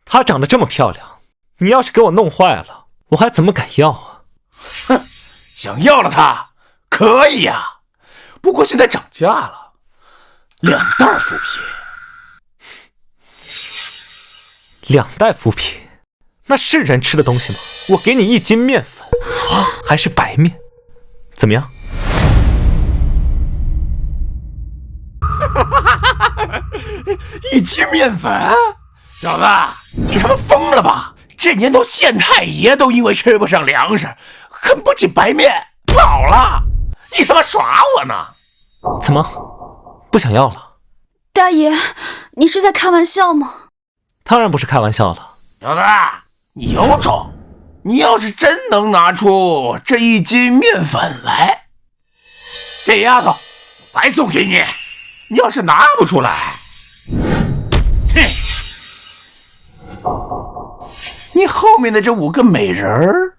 她长得这么漂亮，你要是给我弄坏了，我还怎么敢要啊？哼，想要了它可以呀，不过现在涨价了，2袋麸皮。2袋麸皮，那是人吃的东西吗？我给你1斤面粉，还是白面，怎么样？一斤面粉，小子，你他妈疯了吧？这年头县太爷都因为吃不上粮食，恨不起白面跑了，你他妈耍我呢？怎么不想要了？大爷，你是在开玩笑吗？当然不是开玩笑了。小子，你有种！你要是真能拿出这一斤面粉来，这丫头白送给你。你要是拿不出来，哼，你后面的这5个美人儿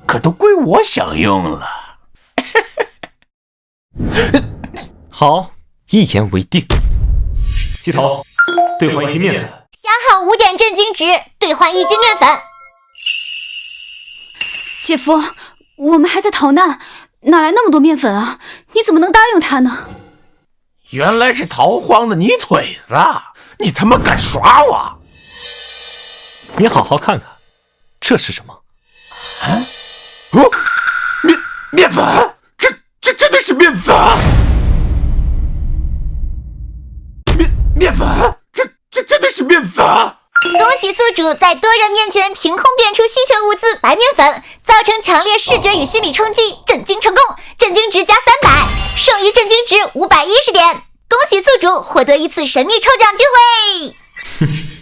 可都归我享用了。好，一言为定。系统，兑换1斤面粉。消耗5点震惊值，兑换1斤面粉。姐夫，我们还在逃难，哪来那么多面粉啊？你怎么能答应他呢？原来是逃荒的泥腿子，你他妈敢耍我！你好好看看，这是什么？啊？哦，面粉？这真的是面粉？面粉？这真的是面粉？恭喜宿主在多人面前凭空变出稀缺物资白面粉，造成强烈视觉与心理冲击，震惊成功，震惊值加300，剩余震惊值510点。恭喜宿主获得一次神秘抽奖机会。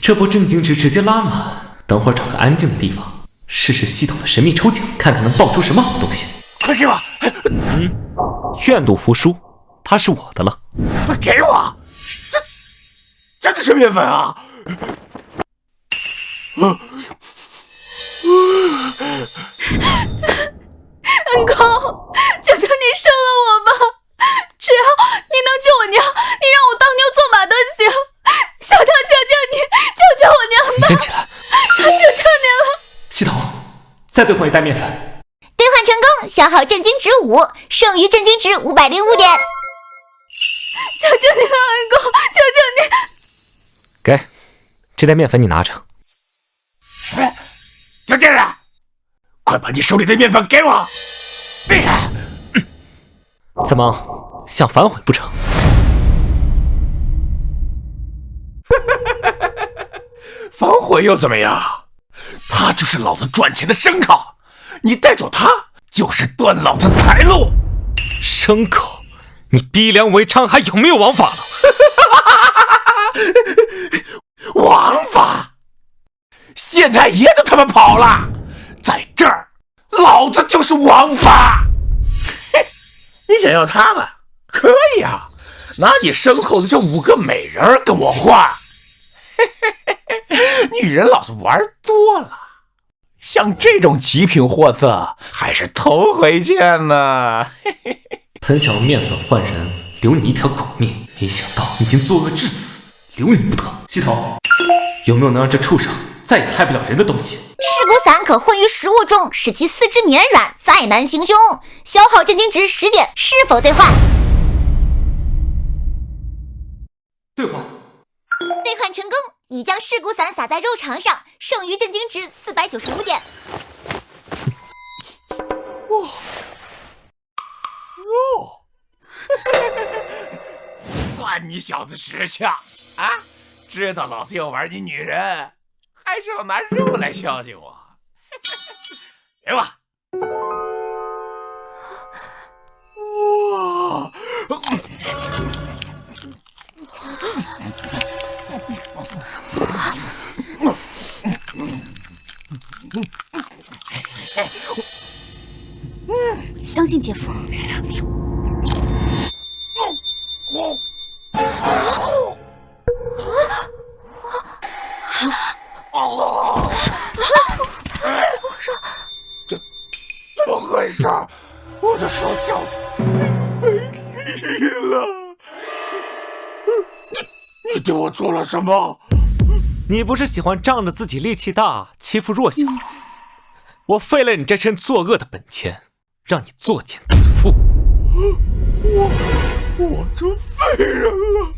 这波震惊值直接拉满，等会儿找个安静的地方，试试系统的神秘抽奖，看看能爆出什么好东西。快给我！愿赌服输，它是我的了。快给我！这真的是面粉啊！恩公，求求你收了我吧！只要你能救我娘，你让我当牛做马都行。小唐，求求你，救救我娘吧！你先起来，求求你了！系统，再兑换1袋面粉。兑换成功，消耗震惊值5，剩余震惊值505点。求求你了，恩公，求求你！给，这袋面粉你拿着。小贱人，快把你手里的面粉给我！避开！怎么想反悔不成？反悔又怎么样？他就是老子赚钱的牲口，你带走他就是断老子财路。牲口？你逼良为娼还有没有王法了？王法？县太爷都他妈跑了，在这儿，老子就是王法。你想要他们？可以啊，拿你身后的这5个美人跟我换。女人老是玩多了，像这种极品货色还是头回见呢。本想用面粉换人，留你一条狗命，没想到已经作恶至此，留你不得。系统，有没有能让这畜生再也害不了人的东西？尸骨散可混于食物中，使其四肢绵软，再难行凶。消耗震惊值10点，是否兑换？兑换。兑换成功，已将尸骨散撒在肉肠上，剩余震惊值495点。算你小子识相啊！知道老子要玩你女人，还是要拿肉来孝敬我。给我！哇！相信姐夫。怎么回事？我的手脚没力了。你对我做了什么？你不是喜欢仗着自己力气大欺负弱小？我废了你这身作恶的本钱，让你作茧自缚。我就废人了？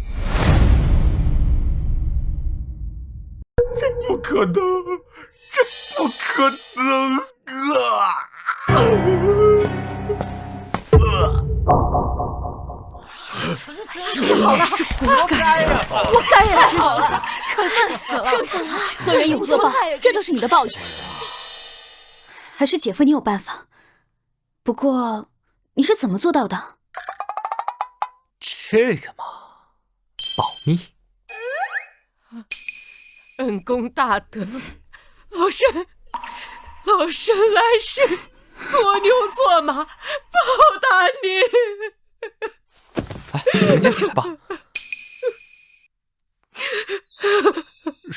这不可能！这不可能啊！是活该呀！活该呀！真是的，可恨死了！够死了！恶人有恶报，这就是你的报应。还是姐夫你有办法？不过你是怎么做到的？这个嘛，保密。恩公大德，老身来世做牛做马，报答您。哎，你们先起来吧。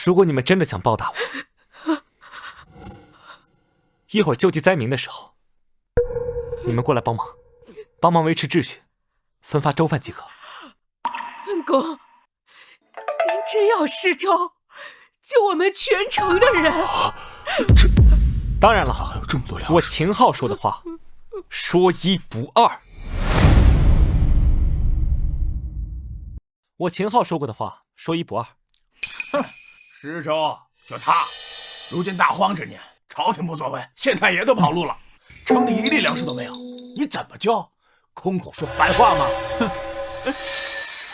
如果你们真的想报答我，一会儿救济灾民的时候，你们过来帮忙维持秩序，分发粥饭即可。恩公，您真要施粥，救我们全城的人？当然了，还有这么多粮食，我秦昊说的话，说一不二。我秦昊说过的话，说一不二。哼，施粥就他，如今大荒之年，朝廷不作为，县太爷都跑路了，城里一粒粮食都没有，你怎么救？空口说白话吗？哼！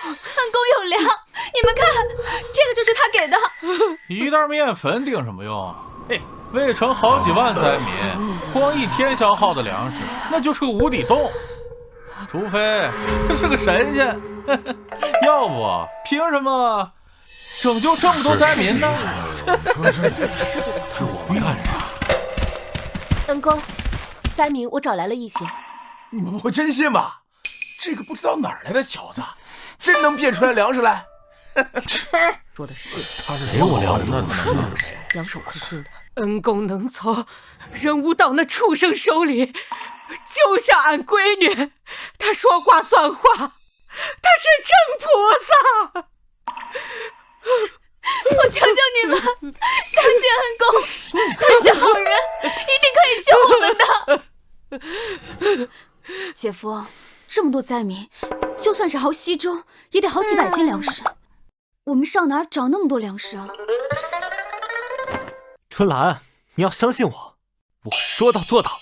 恩公有粮，你们看，这个就是他给的。一袋面粉顶什么用？嘿，魏城好几万灾民，光一天消耗的粮食，那就是个无底洞。除非他是个神仙，要不凭什么拯救这么多灾民呢？是我们干啥？恩公，灾民我找来了一些。你们不会真信吧？这个不知道哪儿来的小子，真能变出来粮食来？说的是，他是没我粮那两手空空的。恩公能从人无道那畜生手里救下俺闺女，他说话算话，他是真菩萨。我求求你们，相信恩公，他是好人，一定可以救我们的。姐夫，这么多灾民，就算是熬稀粥，也得好几百斤粮食。我们上哪儿找那么多粮食啊？春兰，你要相信我，我说到做到。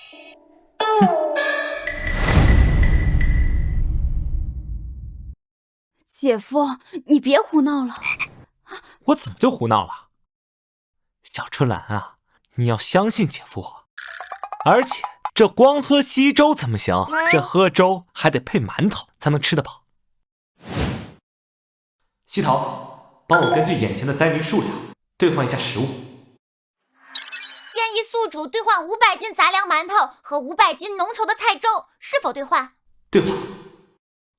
姐夫，你别胡闹了。我怎么就胡闹了？小春兰啊，你要相信姐夫我。而且这光喝稀粥怎么行？这喝粥还得配馒头才能吃得饱。西桃，帮我根据眼前的灾民数量兑换一下食物。建议宿主兑换500斤杂粮馒头和500斤浓稠的菜粥，是否兑换？兑换。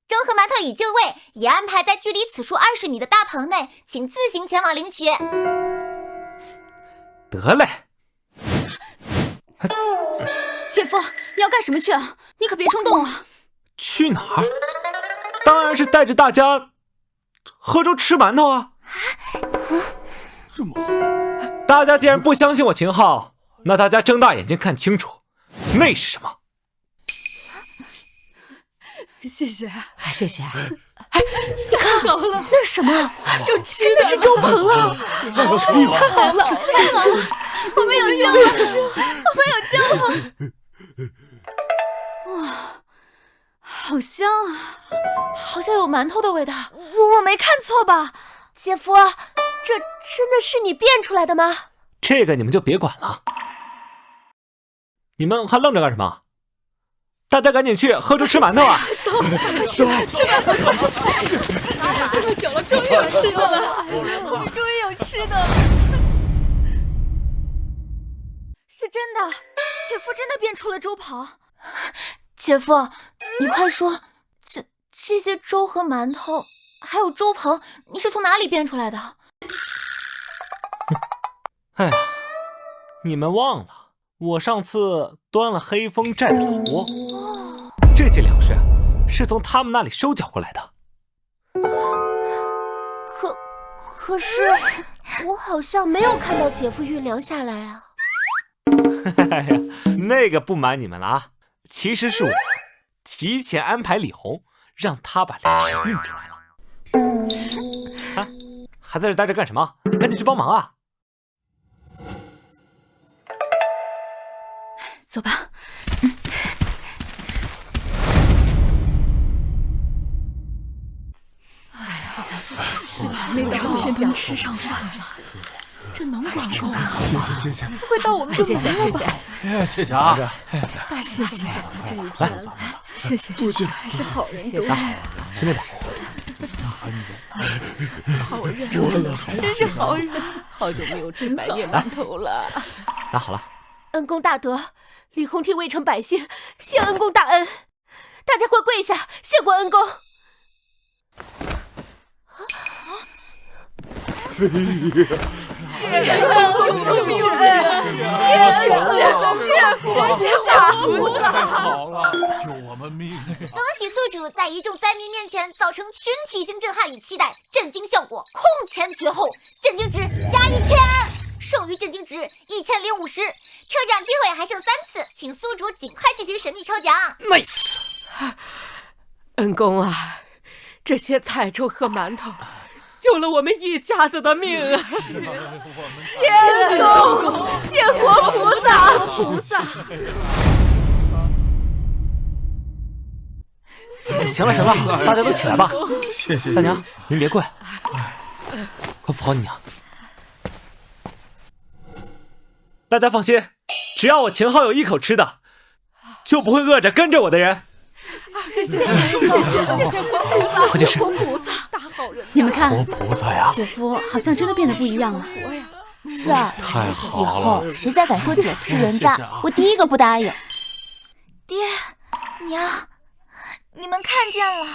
粥和馒头已就位，已安排在距离此处20米的大棚内，请自行前往领取。得嘞。姐夫，你要干什么去啊？你可别冲动啊！去哪儿？当然是带着大家喝粥吃馒头啊！这么，大家既然不相信我秦昊，那大家睁大眼睛看清楚，那是什么？谢谢，谢谢。你看好了，那是什么？有吃的，是粥棚了！太好了，太好了，我们有救了，我们有救了！哇，好香啊！好像有馒头的味道，我没看错吧？姐夫，这真的是你变出来的吗？这个你们就别管了。你们还愣着干什么？大家赶紧去喝粥吃馒头啊！走，吃馒头，这么久了，终于有吃的了，我们终于有吃的了。是真的，姐夫真的变出了粥棚。姐夫，你快说，这些粥和馒头，还有粥棚，你是从哪里变出来的？哎呀，你们忘了。我上次端了黑风寨的老窝，这些粮食是从他们那里收缴过来的。可是我好像没有看到姐夫运粮下来啊。哎呀，那个不瞒你们了啊，其实是我提前安排李红，让他把粮食运出来了。啊，还在这待着干什么？赶紧去帮忙啊！走吧。没等到天能吃上饭了，这能管够吗？谢，快到我们这门了吧？谢谢啊！大谢谢，这一天了，谢谢，还是好人多。去那边。好人，真是好人。好久没有吃白面馒头了。拿好了。恩公大德，李弘替渭城百姓谢恩公大恩，大家快跪下，谢过恩公。谢恩公救命啊！谢菩萨，太好了，救我们命！恭喜宿主在一众灾民面前造成群体性震撼与期待，震惊效果空前绝后，震惊值加1000，剩余震惊值1050。抽奖机会还剩3次，请宿主尽快进行神秘抽奖。 Nice。恩公啊，这些菜粥和馒头救了我们一家子的命啊！谢恩公，谢活菩萨。行了，大家都起来吧。谢谢大娘，您别跪，快扶好你娘。大家放心，只要我秦昊有一口吃的，就不会饿着跟着我的人。谢谢快解释。菩萨，大好人。你们看，活菩萨呀！姐夫好像真的变得不一样了。是啊，太好以后了！谁再敢说姐夫是人渣，我第一个不答应。爹娘，你们看见了，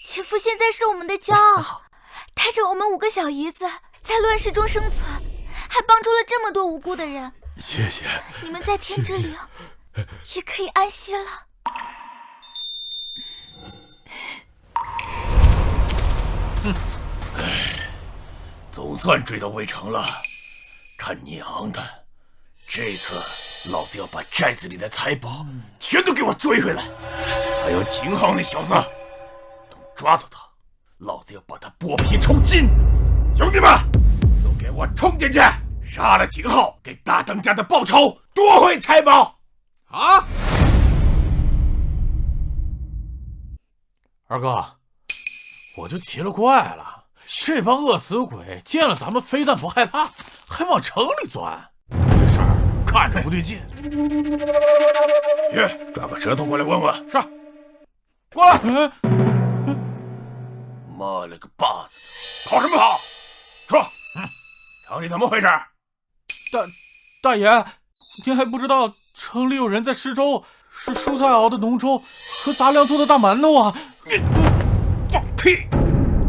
姐夫现在是我们的骄傲，带着我们5个小姨子在乱世中生存，还帮助了这么多无辜的人。谢谢。你们在天之灵也可以安息了。总算追到渭城了，看娘的！这次老子要把寨子里的财宝全都给我追回来！还有秦昊那小子，等抓到他，老子要把他剥皮抽筋！兄弟们，都给我冲进去，杀了秦昊，给大当家的报仇，夺回财宝！啊！二哥，我就奇了怪了，这帮饿死鬼见了咱们非但不害怕，还往城里钻，这事儿看着不对劲。抓个舌头过来问问。是。过来。妈了个巴子，跑什么跑？说，城里怎么回事？大爷，您还不知道城里有人在施粥，是蔬菜熬的浓粥和杂粮做的大馒头啊！放屁！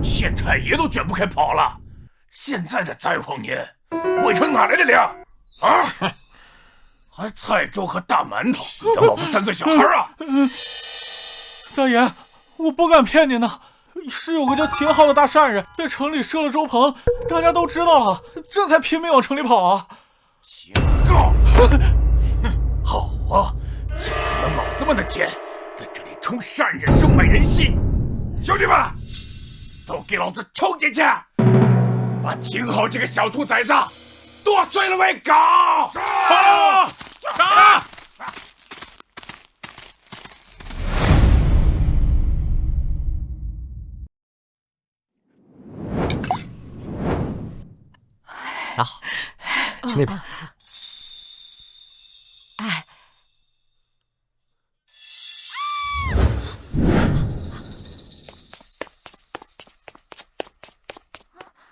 县太爷都卷不开跑了，现在的灾荒年，渭城哪来的粮啊？还菜粥和大馒头，你当老子3岁小孩啊？大爷，我不敢骗您呢，是有个叫秦昊的大善人在城里设了粥棚，大家都知道了，这才拼命往城里跑啊！秦昊，好啊，就拿老子们的钱在这里充善人，收买人心。兄弟们，都给老子冲进去，把秦昊这个小兔崽子剁碎了喂狗！杀！拿好，去那边。哎，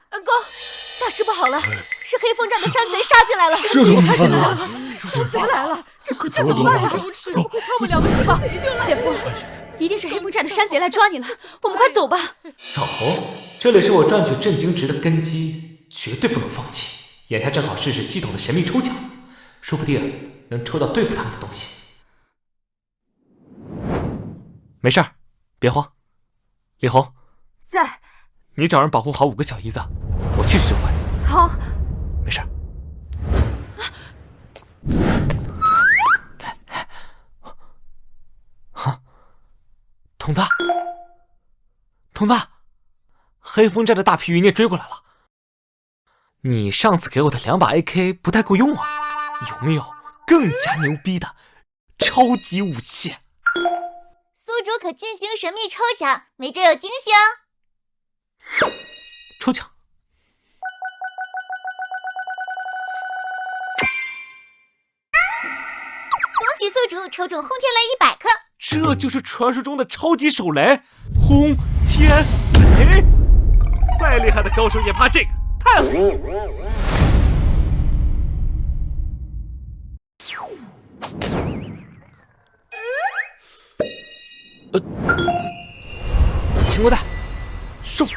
恩公，大事不好了，是黑风寨的山贼杀进来了！这怎么办啊？山贼来了，这怎么办呀？快敲门了不是吧？姐夫，一定是黑风寨的山贼来抓你了，我们快走吧。走，这里是我赚取震惊值的根基，绝对不能放弃。眼下正好试试系统的神秘抽奖，说不定能抽到对付他们的东西。没事儿，别慌。李红，在。你找人保护好5个小姨子，我去寻回。好。没事儿。童子，童子，黑风寨的大批余孽追过来了。你上次给我的2把 AK 不太够用啊，有没有更加牛逼的超级武器？宿主可进行神秘抽奖，没准有惊喜哦。抽奖喜宿主抽中轰天雷100颗。这就是传说中的超级手雷，轰天雷！再厉害的高手也怕这个，太好了！青光弹，收！去！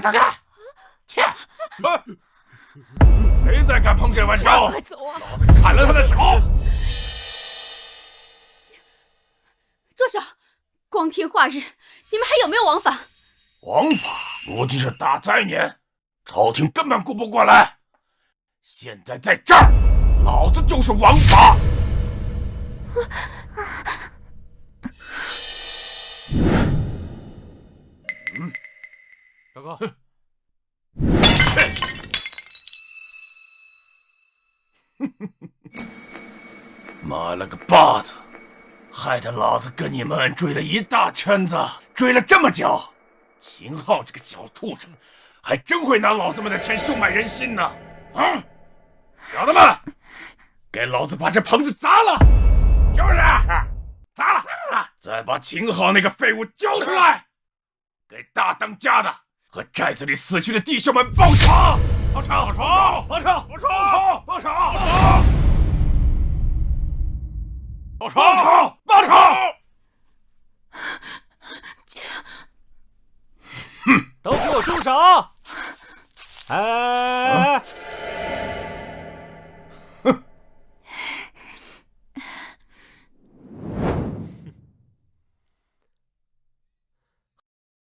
走开！去！谁再敢碰这碗粥，老子砍了他的手！住手！光天化日，你们还有没有王法？王法？如今是大灾年，朝廷根本顾不过来。现在在这儿，老子就是王法。大哥，妈了个巴子！害得老子跟你们追了一大圈子，追了这么久，秦昊这个小畜生，还真会拿老子们的钱收买人心呢！啊，小子们，给老子把这棚子砸了！就是砸了，再把秦昊那个废物交出来，给大当家的和寨子里死去的弟兄们报仇！报仇！都给我住手！哎！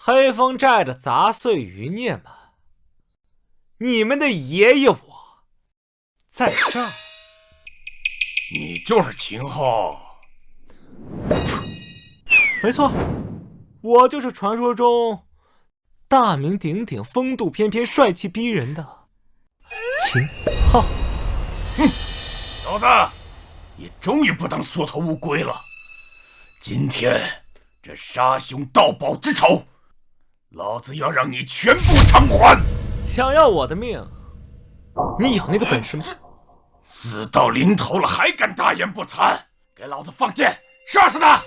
黑风寨的杂碎余孽们，你们的爷爷我在这儿。你就是秦昊？没错，我就是传说中大名鼎鼎、风度翩翩、帅气逼人的秦昊。小子，你终于不当缩头乌龟了。今天这杀兄盗宝之仇，老子要让你全部偿还！想要我的命，你有那个本事吗？死到临头了还敢大言不惭，给老子放箭，杀死他！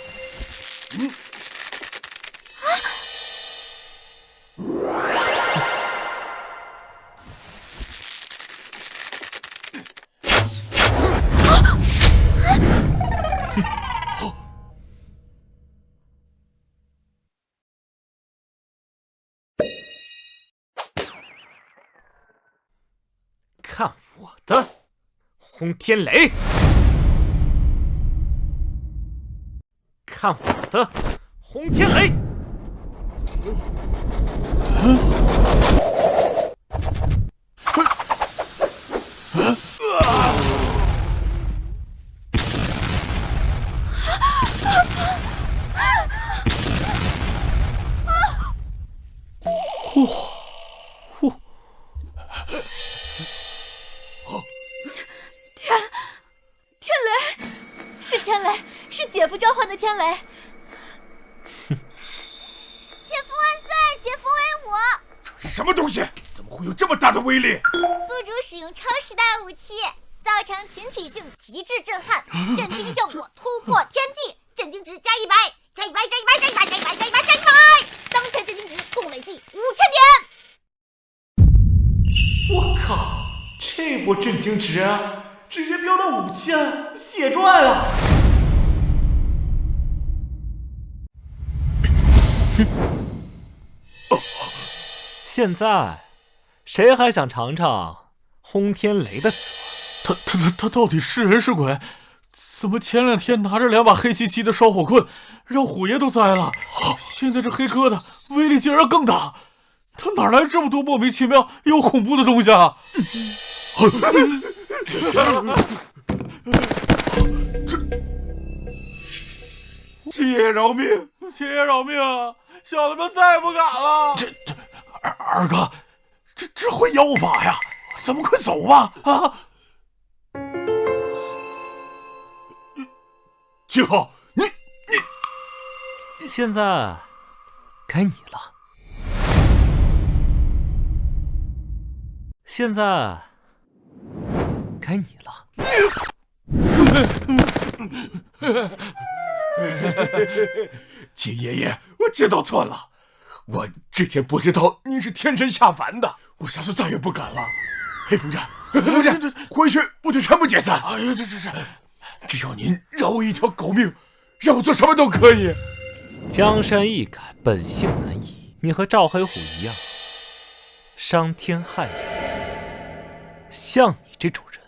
看我的轰天雷！看我的轰天雷！是姐夫召唤的天雷。姐夫万岁！姐夫威武！这是什么东西？怎么会有这么大的威力？宿主使用超时代武器，造成群体性极致震撼，震惊效果突破天际，震惊值加100，加100，当前震惊值共累计5000点。我靠，这波震惊值啊，直接飙到5000，血赚啊！现在谁还想尝尝轰天雷的滋味？他到底是人是鬼？怎么前2天拿着2把黑漆漆的烧火棍，让虎爷都栽了？现在这黑疙瘩威力竟然更大！他哪来这么多莫名其妙又恐怖的东西啊？七爷饶命！七爷饶命啊！小子们再也不敢了。二哥，这会妖法呀？咱们快走吧！啊！秦昊，你现在该你了。现在该你了。秦爷爷，我知道错了，我之前不知道您是天神下凡的，我下次再也不敢了。黑风寨，回去我就全部解散。哎呀，这，只要您饶我一条狗命，让我做什么都可以。江山易改，本性难移。你和赵黑虎一样，伤天害理。像你这种人，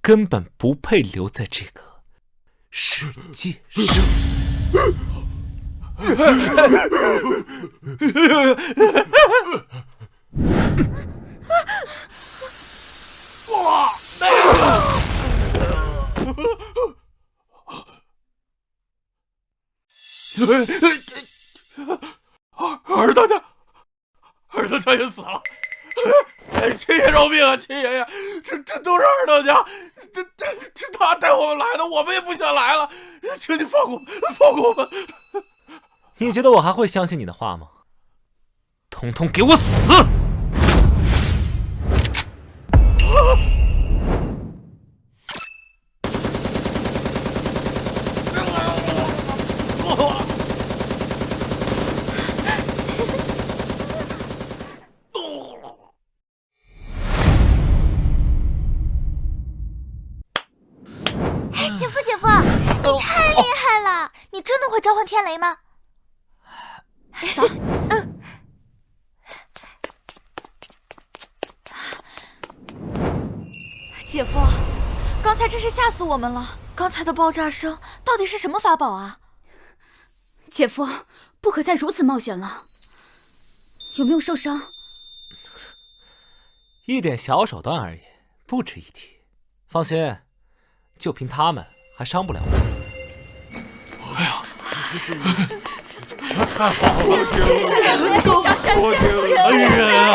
根本不配留在这个世界上。二当家也死了。秦爷饶命啊！秦爷爷，这都是二当家，这他带我们来的，我们也不想来了，请你放过我们。你觉得我还会相信你的话吗？统统给我死！姐夫，你太厉害了！你真的会召唤天雷吗？走。姐夫，刚才真是吓死我们了！刚才的爆炸声到底是什么法宝啊？姐夫，不可再如此冒险了。有没有受伤？一点小手段而已，不值一提。放心，就凭他们还伤不了我。哎呀，太好了！我请恩人啊！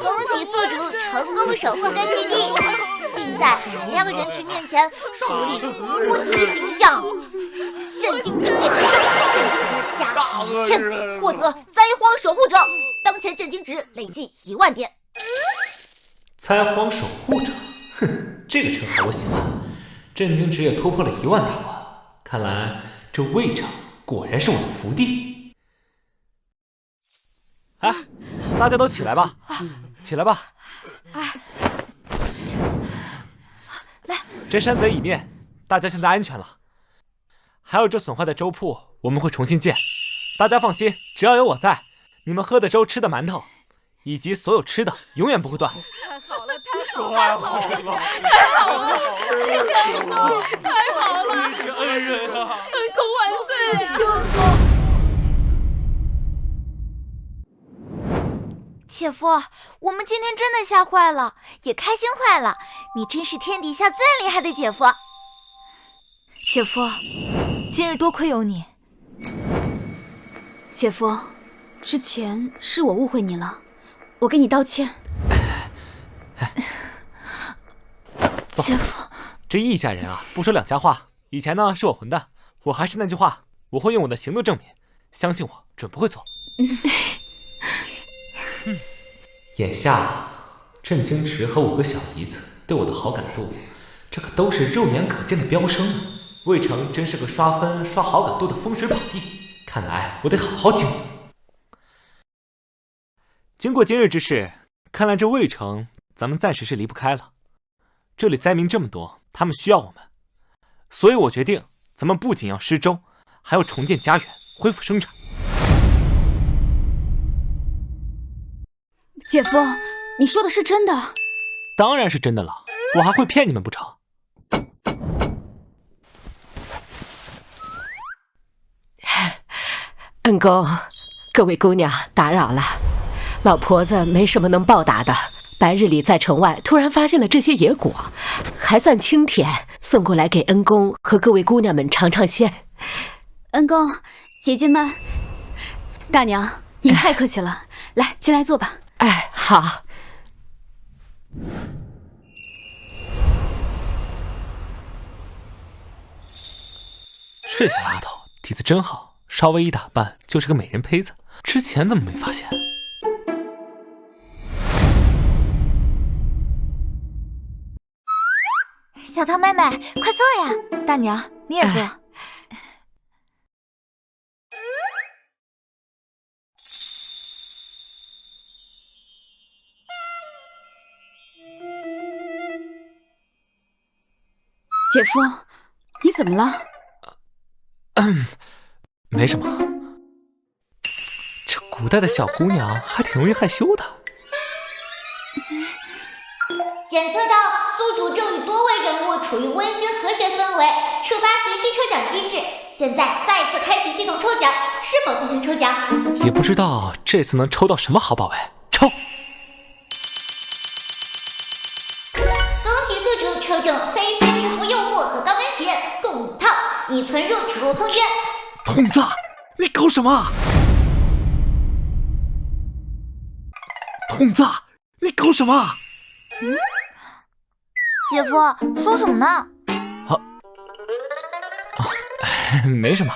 恭喜宿主成功守护根据地，并在海量人群面前树立无敌形象，震惊境界提升，震惊值加5000，获得灾荒守护者，当前震惊值累计10000点。灾荒守护者，哼，这个称号我喜欢。震惊值也突破了10000大关，看来这魏城果然是我的福地。哎，大家都起来吧，起来吧！来，这山贼已灭，大家现在安全了。还有这损坏的粥铺，我们会重新建。大家放心，只要有我在，你们喝的粥、吃的馒头，以及所有吃的，永远不会断。太好了！太好了！谢谢恩人啊！恩公万岁！谢谢恩公。姐夫，我们今天真的吓坏了，也开心坏了。你真是天底下最厉害的姐夫。姐夫，今日多亏有你。姐夫，之前是我误会你了，我给你道歉。姐夫，这一家人啊，不说两家话。以前呢是我混蛋，我还是那句话，我会用我的行动证明，相信我，准不会错。眼下震惊值和5个小姨子对我的好感度，这可都是肉眼可见的飙升。魏城真是个刷分刷好感度的风水宝地，看来我得好好经营。经过今日之事，看来这魏城咱们暂时是离不开了。这里灾民这么多，他们需要我们，所以我决定，咱们不仅要施粥，还要重建家园，恢复生产。姐夫，你说的是真的？当然是真的了，我还会骗你们不成？恩公，各位姑娘打扰了，老婆子没什么能报答的。白日里在城外突然发现了这些野果，还算清甜，送过来给恩公和各位姑娘们尝尝鲜。恩公，姐姐们，大娘，您太客气了。来，进来坐吧。哎，好。这小丫头底子真好，稍微一打扮就是个美人胚子。之前怎么没发现？小桃妹妹，快坐呀！大娘，你也坐。姐夫，你怎么了？没什么。这古代的小姑娘还挺容易害羞的。检测到宿主正与多位人物处于温馨和谐氛围，触发随机抽奖机制。现在再次开启系统抽奖，是否进行抽奖？也不知道这次能抽到什么好宝贝。抽！恭喜宿主抽中黑丝制服诱惑和高跟鞋共5套，已存入储物空间。童子，你搞什么？童子，你搞什么？姐夫说什么呢？没什么。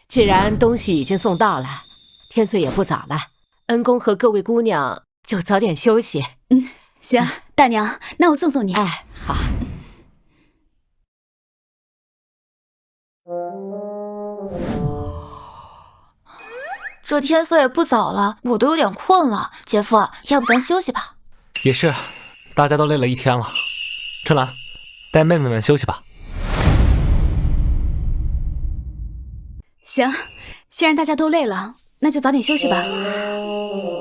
既然东西已经送到了，天色也不早了，恩公和各位姑娘就早点休息。行，大娘，那我送送你。哎，好。这天色也不早了，我都有点困了。姐夫，要不咱休息吧？也是，大家都累了一天了。春兰，带妹妹们休息吧。行，既然大家都累了，那就早点休息吧。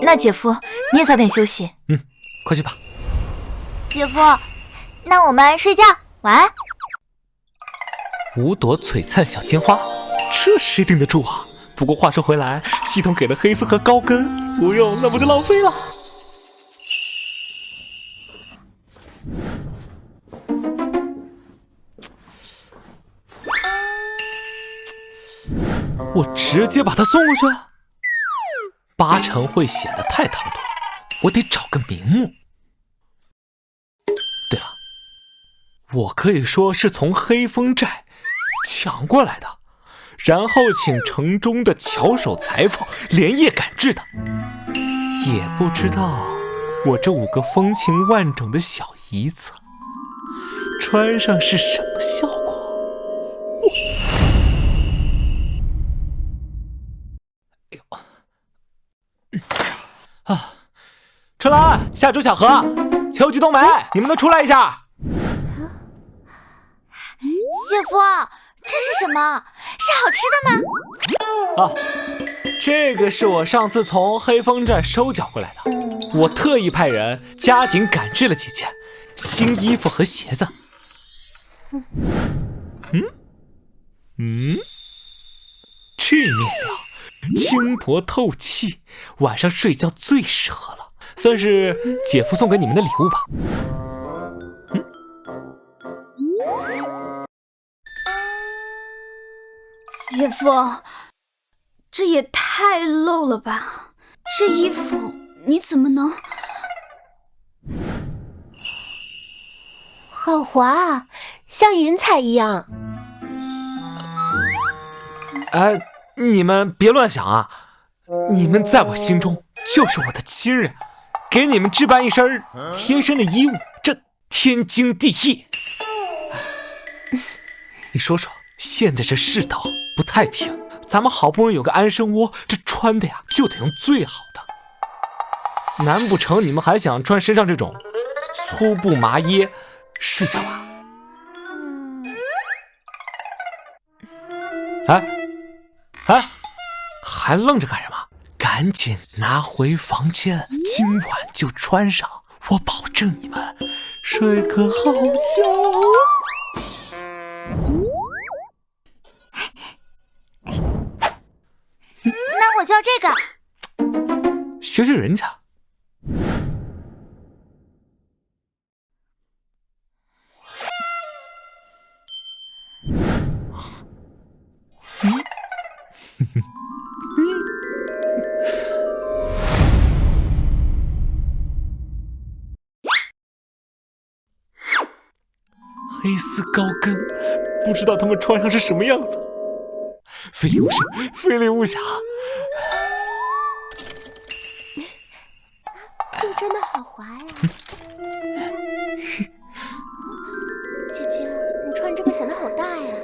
那姐夫，你也早点休息。快去吧。姐夫，那我们睡觉，晚安。5朵璀璨小金花，这谁顶得住啊？不过话说回来，系统给了黑丝和高跟，不用那不就浪费了。我直接把它送过去，8成会显得太唐突，我得找个名目。对了，我可以说是从黑风寨抢过来的，然后请城中的巧手裁缝连夜赶制的。也不知道我这5个风情万种的小姨子穿上是什么效果。春兰、夏竹、小荷、秋菊、冬梅，你们都出来一下。姐夫，这是什么？是好吃的吗？这个是我上次从黑风寨收缴回来的，我特意派人加紧赶制了几件新衣服和鞋子。这面料轻薄透气，晚上睡觉最适合了，算是姐夫送给你们的礼物吧。姐夫，这也太露了吧！这衣服你怎么能……好滑啊，像云彩一样。哎，你们别乱想啊！你们在我心中就是我的亲人，给你们置办一身贴身的衣物，这天经地义。你说说，现在这世道不太平，咱们好不容易有个安身窝，这穿的呀就得用最好的。难不成你们还想穿身上这种粗布麻椰睡觉吧？哎，还愣着干什么？赶紧拿回房间，今晚就穿上，我保证你们睡个好觉。那我就要这个。学学人家。黑丝高跟，不知道他们穿上是什么样子。非礼勿视，非礼勿狭。这个真的好滑呀！姐姐，你穿这个显得好大呀。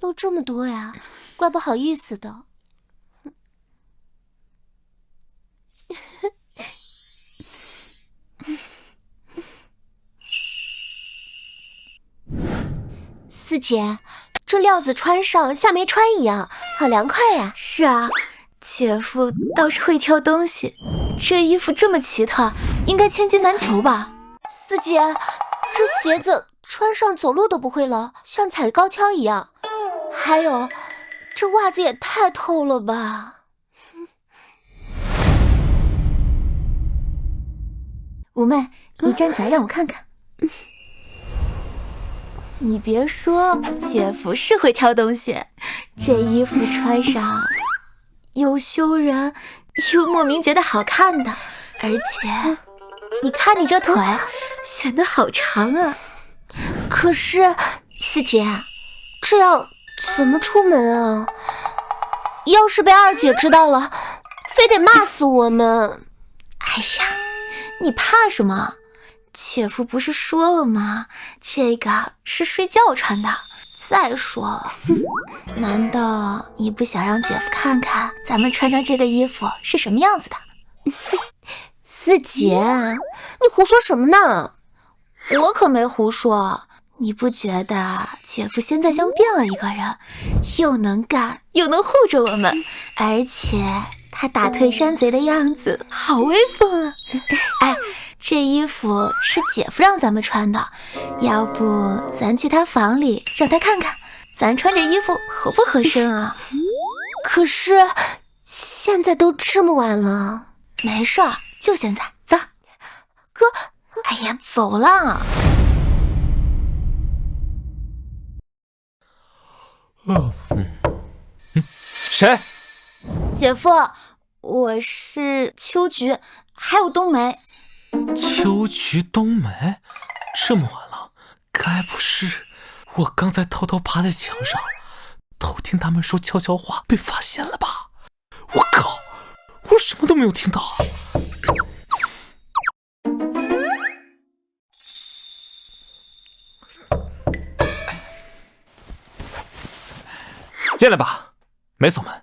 露这么多呀，怪不好意思的。四姐，这料子穿上像没穿一样，好凉快呀。是啊，姐夫倒是会挑东西，这衣服这么奇特，应该千金难求吧？四姐，这鞋子穿上走路都不会了，像踩高跷一样。还有，这袜子也太透了吧！五妹，你站起来让我看看。你别说，姐夫是会挑东西，这衣服穿上又羞人又莫名觉得好看的，而且你看你这腿显得好长啊。可是四姐，这样怎么出门啊？要是被二姐知道了，非得骂死我们。哎呀，你怕什么？姐夫不是说了吗？这个是睡觉穿的。再说了，难道你不想让姐夫看看咱们穿上这个衣服是什么样子的？四姐，你胡说什么呢？我可没胡说。你不觉得姐夫现在像变了一个人，又能干又能护着我们，而且他打退山贼的样子好威风啊！哎，这衣服是姐夫让咱们穿的，要不咱去他房里让他看看咱穿这衣服合不合身啊？可是现在都这么晚了。没事儿，就现在，走。哥，哎呀，走了。谁？姐夫，我是秋菊，还有冬梅。秋菊、冬梅，这么晚了，该不是我刚才偷偷趴在墙上，偷听他们说悄悄话被发现了吧？我靠，我什么都没有听到啊！进来吧，没锁门。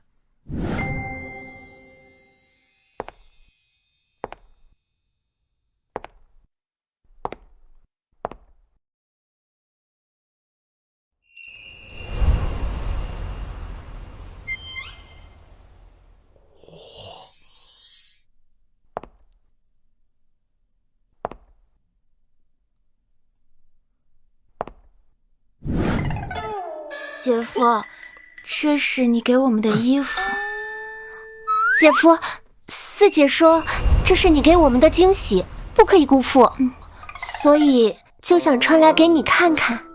姐夫，这是你给我们的衣服。姐夫，四姐说这是你给我们的惊喜，不可以辜负，所以就想穿来给你看看。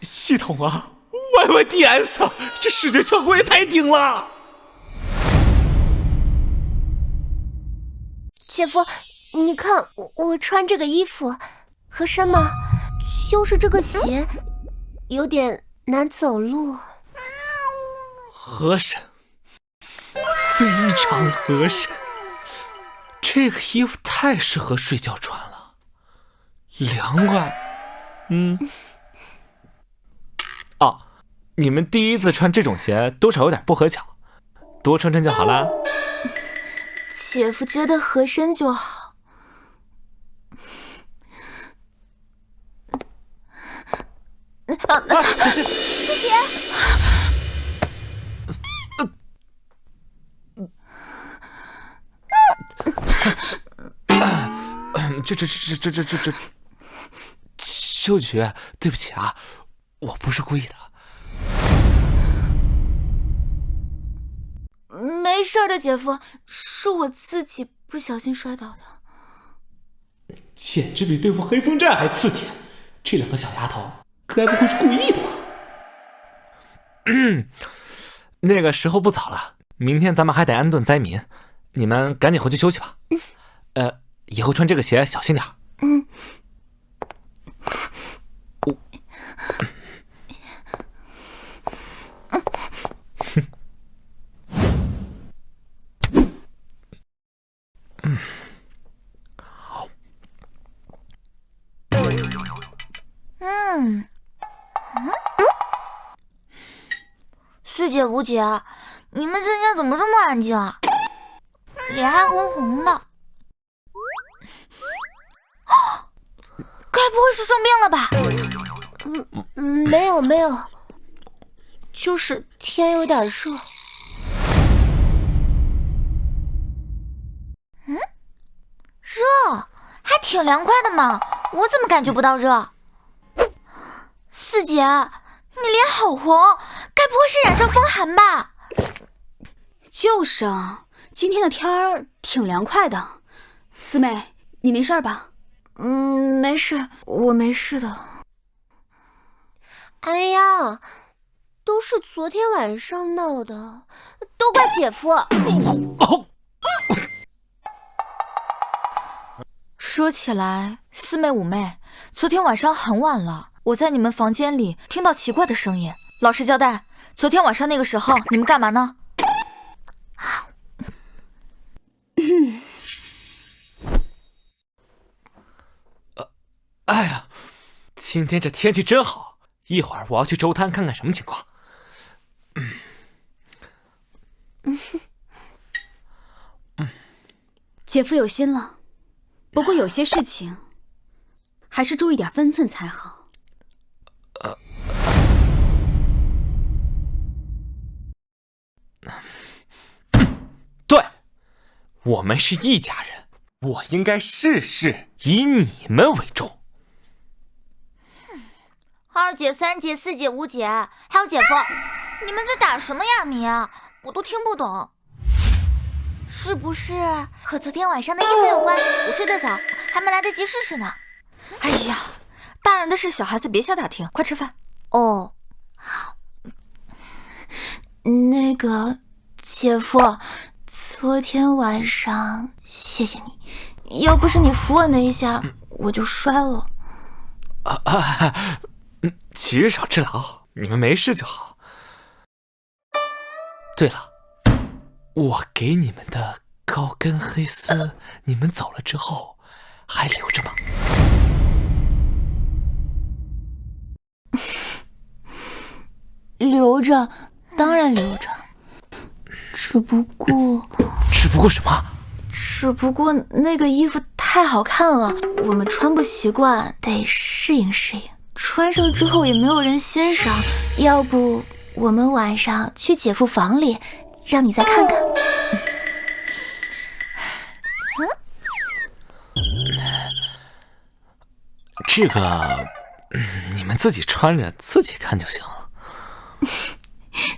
系统啊 ，YYDS， 这视觉效果也太顶了！姐夫，你看我穿这个衣服合身吗？就是这个鞋有点难走路。合身，非常合身。这个衣服太适合睡觉穿了，凉快。哦，你们第一次穿这种鞋多少有点不合脚，多穿穿就好啦。姐夫觉得合身就好。小心！四姐，这，秋菊，对不起啊，我不是故意的。没事的，姐夫，是我自己不小心摔倒的。简直比对付黑风寨还刺激！这两个小丫头，该不会是故意的吧？那个时候不早了，明天咱们还得安顿灾民，你们赶紧回去休息吧。以后穿这个鞋小心点。四姐、五姐，你们今天怎么这么安静啊？脸还红红的，该不会是生病了吧？没有，就是天有点热。热，还挺凉快的嘛，我怎么感觉不到热？四姐，你脸好红，该不会是染上风寒吧？就是啊，今天的天儿挺凉快的。四妹，你没事吧？没事，我没事的。哎呀，都是昨天晚上闹的，都怪姐夫。说起来，四妹五妹，昨天晚上很晚了，我在你们房间里听到奇怪的声音。老实交代，昨天晚上那个时候你们干嘛呢？哎呀，今天这天气真好，一会儿我要去周滩看看什么情况。姐夫有心了，不过有些事情还是注意点分寸才好。对，我们是一家人，我应该事事以你们为重。二姐、三姐、四姐、五姐，还有姐夫，你们在打什么哑谜啊？我都听不懂。是不是和昨天晚上的衣服有关？我睡得早，还没来得及试试呢。哎呀，大人的事小孩子别瞎打听，快吃饭。哦，那个姐夫，昨天晚上谢谢你，要不是你扶我那一下，我就摔了。其实少吃劳，你们没事就好。对了，我给你们的高跟黑丝，你们走了之后还留着吗？留着，当然留着。只不过什么？只不过那个衣服太好看了，我们穿不习惯，得适应适应。穿上之后也没有人欣赏，要不我们晚上去姐夫房里，让你再看看。这个，你们自己穿着自己看就行。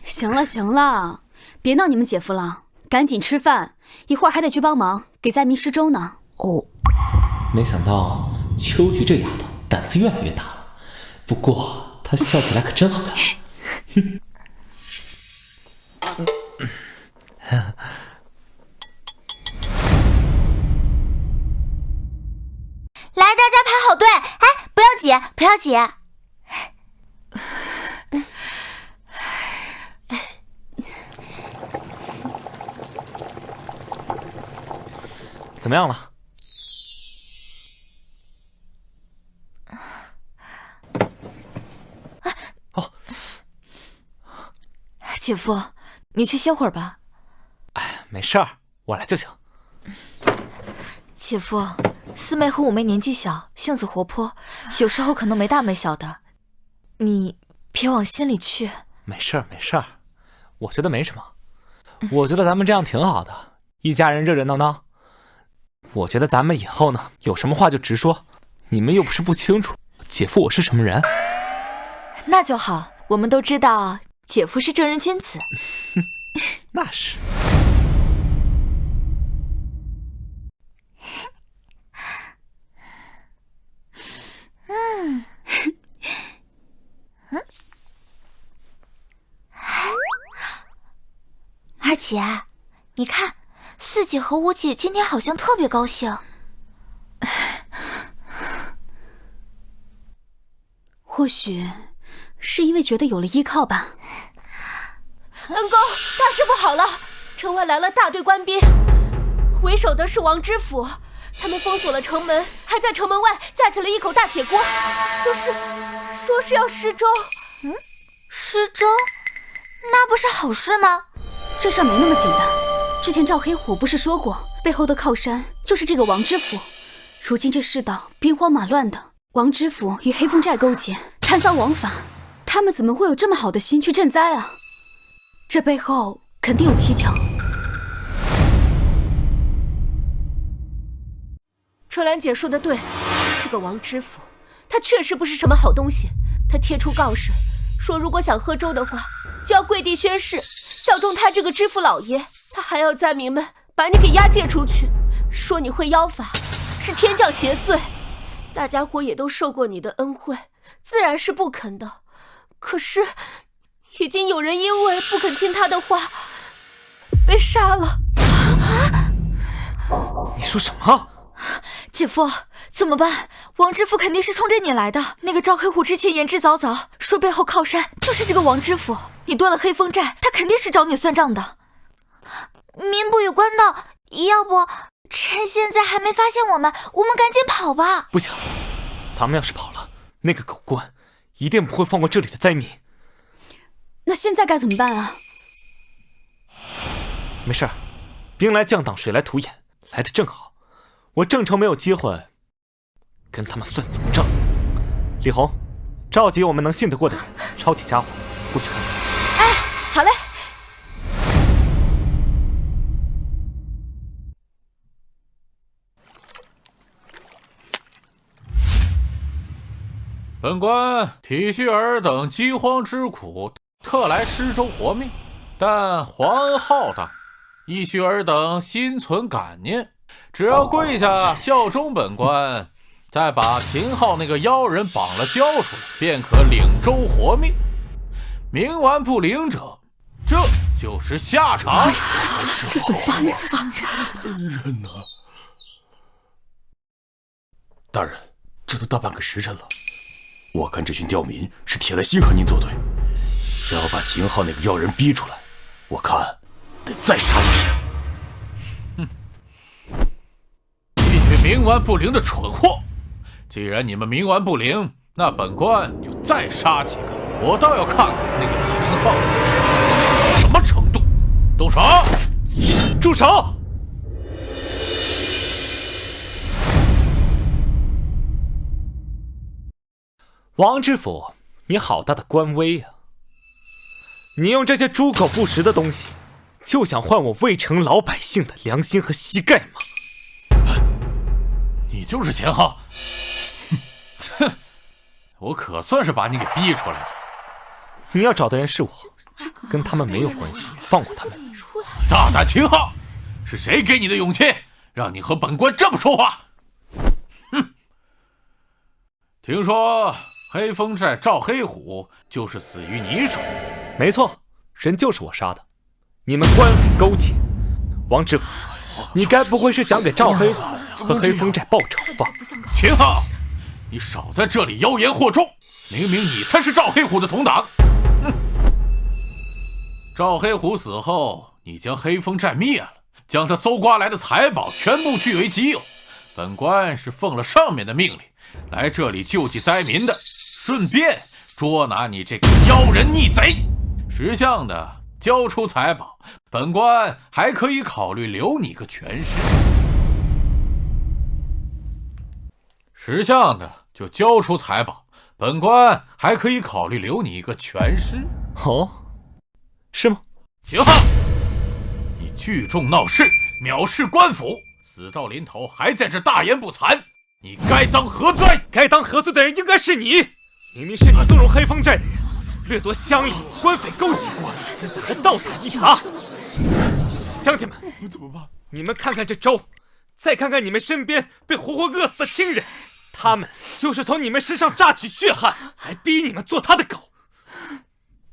行了，别闹你们姐夫了，赶紧吃饭，一会儿还得去帮忙给灾民施粥呢。哦，没想到秋菊这丫头胆子越来越大了，不过她笑起来可真好看。来，大家排好队！哎，不要挤，不要挤。怎么样了？哦，姐夫，你去歇会儿吧。哎，没事儿，我来就行。姐夫，四妹和五妹年纪小，性子活泼，有时候可能没大没小的，你别往心里去。没事儿，我觉得没什么。我觉得咱们这样挺好的，一家人热热闹闹。我觉得咱们以后呢，有什么话就直说，你们又不是不清楚姐夫我是什么人。那就好，我们都知道姐夫是正人君子。那是。二姐，你看，四姐和五姐今天好像特别高兴。或许是因为觉得有了依靠吧。恩公，大事不好了！城外来了大队官兵，为首的是王知府，他们封锁了城门，还在城门外架起了一口大铁锅，说是要施粥。施粥？那不是好事吗？这事儿没那么简单。之前赵黑虎不是说过，背后的靠山就是这个王知府。如今这世道兵荒马乱的，王知府与黑风寨勾结，贪赃枉法，他们怎么会有这么好的心去赈灾啊？这背后肯定有蹊跷。春兰姐说的对，这个王知府，他确实不是什么好东西。他贴出告示，说如果想喝粥的话，就要跪地宣誓，效忠他这个知府老爷。他还要灾民们把你给押解出去，说你会妖法，是天降邪祟。大家伙也都受过你的恩惠，自然是不肯的。可是已经有人因为不肯听他的话被杀了。你说什么？姐夫，怎么办？王知府肯定是冲着你来的。那个赵黑虎之前言之凿凿，说背后靠山就是这个王知府。你端了黑风寨，他肯定是找你算账的。民不与官道，要不趁现在还没发现我们赶紧跑吧。不行，咱们要是跑了，那个狗官一定不会放过这里的灾民。那现在该怎么办啊？没事儿，兵来将挡，水来土掩，来得正好。我郑城没有机会跟他们算总账。李红，召集我们能信得过的人，抄起家伙过去看看。哎，好嘞。本官体恤尔等饥荒之苦，特来施粥活命，但皇恩浩荡，亦需尔等心存感念。只要跪下效忠本官，再把秦昊那个妖人绑了交出来，便可领粥活命。冥顽不灵者，这就是下场。这怎么办？人呢？大人，这都大半个时辰了，我看这群刁民是铁了心和您作对。只要把秦昊那个妖人逼出来，我看得再杀一批。冥顽不灵的蠢货！既然你们冥顽不灵，那本官就再杀几个，我倒要看看那个秦昊到什么程度。动手！住手！王知府，你好大的官威啊！你用这些猪狗不食的东西，就想换我魏城老百姓的良心和膝盖吗？你就是秦昊，哼！我可算是把你给逼出来了。你要找的人是我，跟他们没有关系，放过他们。大胆秦昊，是谁给你的勇气，让你和本官这么说话？哼！听说黑风寨赵黑虎就是死于你手。没错，人就是我杀的。你们官匪勾结，王知府，你该不会是想给赵黑虎和黑风寨报仇吧？秦昊，你少在这里妖言惑众，明明你才是赵黑虎的同党。赵黑虎死后，你将黑风寨灭了，将他搜刮来的财宝全部据为己有。本官是奉了上面的命令，来这里救济灾民的，顺便捉拿你这个妖人逆贼。识相的交出财宝，本官还可以考虑留你个全尸。识相的就交出财宝，本官还可以考虑留你一个全尸。哦，是吗？秦昊，你聚众闹事，藐视官府，死到临头还在这大言不惭，你该当何罪？该当何罪的人应该是你，明明是你纵容黑风寨的人，掠夺乡里，官匪勾结，现在还倒打一耙。乡亲们，怎么办？你们看看这周，再看看你们身边被活活饿死的亲人，他们就是从你们身上榨取血汗，还逼你们做他的狗。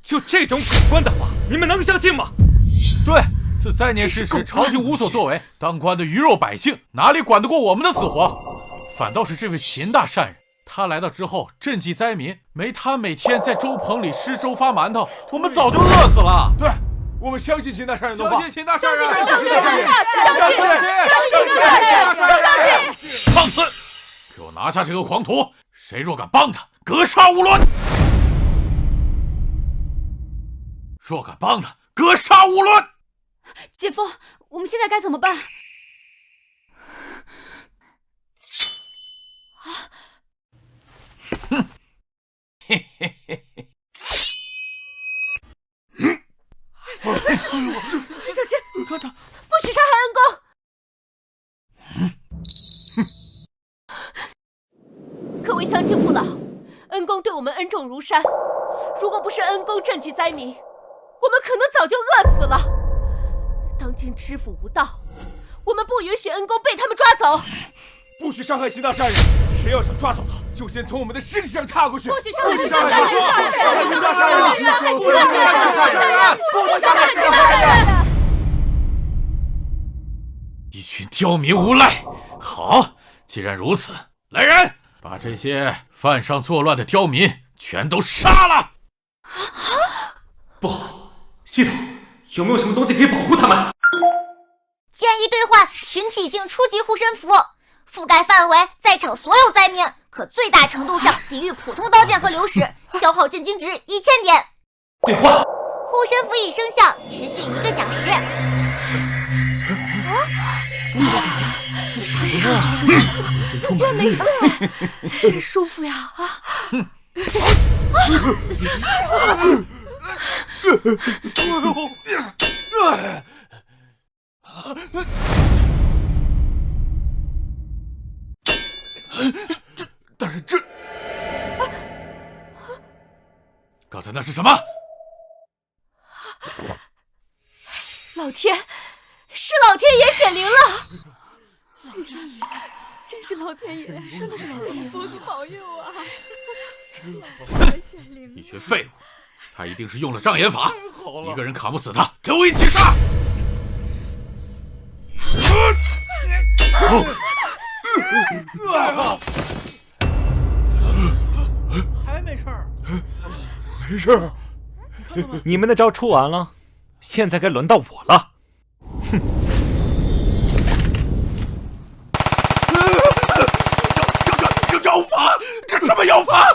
就这种狗官的话，你们能相信吗？对，自灾年时时，朝廷无所作为，当官的鱼肉百姓哪里管得过我们的死活？反倒是这位秦大善人，他来到之后赈济灾民，没他每天在粥棚里施粥发馒头，我们早就饿死了。对，我们相信秦大善人的话，相信秦大善人，相信放肆！给我拿下这个狂徒！谁若敢帮他，格杀勿论！若敢帮他，格杀勿论！姐夫，我们现在该怎么办？哼，嘿嘿嘿嘿。小心，不许杀害恩公！各位乡亲父老，恩公对我们恩重如山，如果不是恩公赈济灾民，我们可能早就饿死了。当今知府无道，我们不允许恩公被他们抓走。不许伤害秦大善人！谁要想抓走他，就先从我们的尸体上踏过去！不许伤害秦大善人！一群刁民无赖！好，既然如此，来人，把这些犯上作乱的刁民全都杀了！不好，系统有没有什么东西可以保护他们？建议兑换群体性初级护身符，覆盖范围在场所有灾民，可最大程度上抵御普通刀剑和流矢，消耗震惊值1000点。兑换。护身符已生效，持续1个小时。居然没事，真舒服呀！大人，这刚才那是什么？老天，是老天爷显灵了！老天爷，真是老天爷，真的是老天爷，佛祖保佑啊！老天爷显灵了！一群废物，他一定是用了障眼法，一个人砍不死他，跟我一起杀！还没事儿，没事儿。你们的招出完了，现在该轮到我了。哼！妖法，这什么妖法？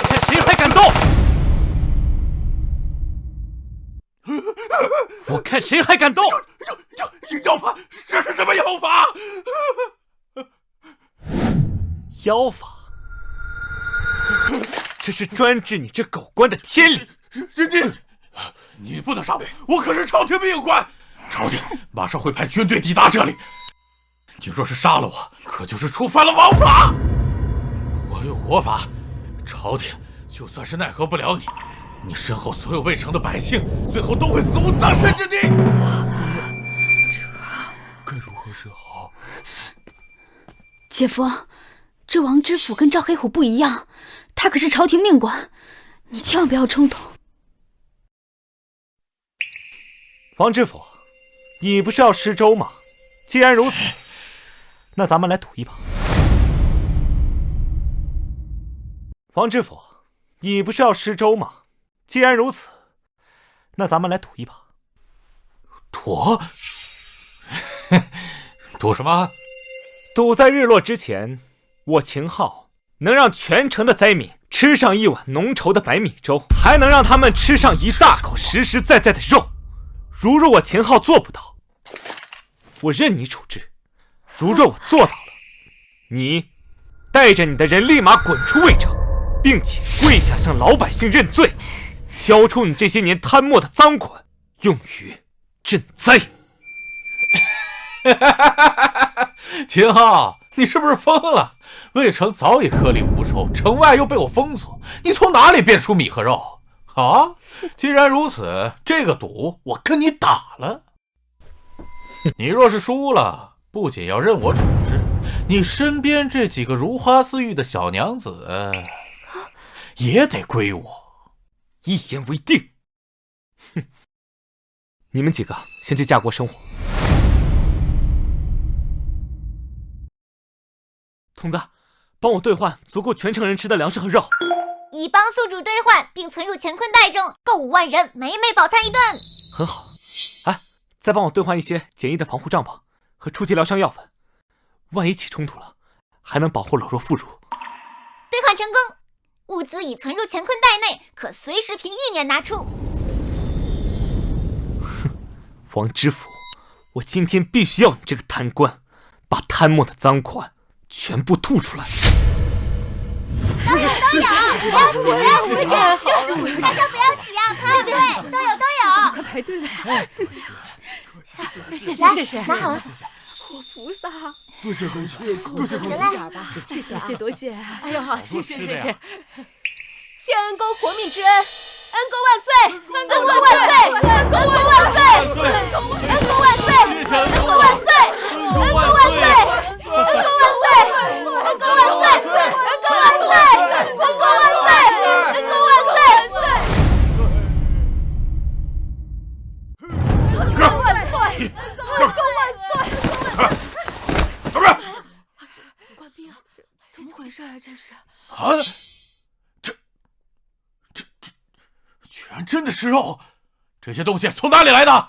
看谁还敢动！我看谁还敢动！妖法，这是什么妖法？妖法，这是专治你这狗官的天理。你不能杀我，我可是朝廷命官，朝廷马上会派军队抵达这里。你若是杀了我，可就是触犯了王法。国有国法，朝廷就算是奈何不了你，你身后所有未成的百姓，最后都会死无葬身之地。这该如何是好？姐夫，这王知府跟赵黑虎不一样，他可是朝廷命官，你千万不要冲动。王知府，你不是要施粥吗？既然如此，那咱们来赌一把。王知府，你不是要施粥吗？既然如此，那咱们来赌一把。赌？赌什么？赌在日落之前，我秦昊能让全城的灾民吃上一碗浓稠的白米粥，还能让他们吃上一大口实实在在的肉。如若我秦昊做不到，我任你处置；如若我做到了，你带着你的人立马滚出魏城，并且跪下向老百姓认罪，交出你这些年贪墨的赃款，用于赈灾。秦昊，你是不是疯了？魏城早已颗粒无收，城外又被我封锁，你从哪里变出米和肉？啊，既然如此，这个赌我跟你打了。你若是输了，不仅要任我处置，你身边这几个如花似玉的小娘子也得归我。一言为定。哼，你们几个先去架锅生火。童子，帮我兑换足够全城人吃的粮食和肉。已帮宿主兑换并存入乾坤袋中，够5万人美美饱餐一顿。很好。哎，再帮我兑换一些简易的防护帐篷和初级疗伤药粉，万一起冲突了，还能保护老弱妇孺。兑换成功，物资已存入乾坤袋内，可随时凭意念拿出。哼，王知府，我今天必须要你这个贪官，把贪墨的赃款全部吐出来。都有，不要急，大家不要急啊，快对，都有。快排队吧。谢谢，拿好了。活菩萨，多谢公主，多谢公主，多谢。哎呦，谢谢。谢恩公活命之恩，恩公万岁！恩公万岁！恩公万岁！恩公万岁！恩公万岁！恩公万岁！恩公万岁！恩公万岁！恩公万岁！恩公万岁！恩公万岁！恩公万岁！走着！官兵，怎么回事啊？这是啊！这居然真的是肉！这些东西从哪里来的？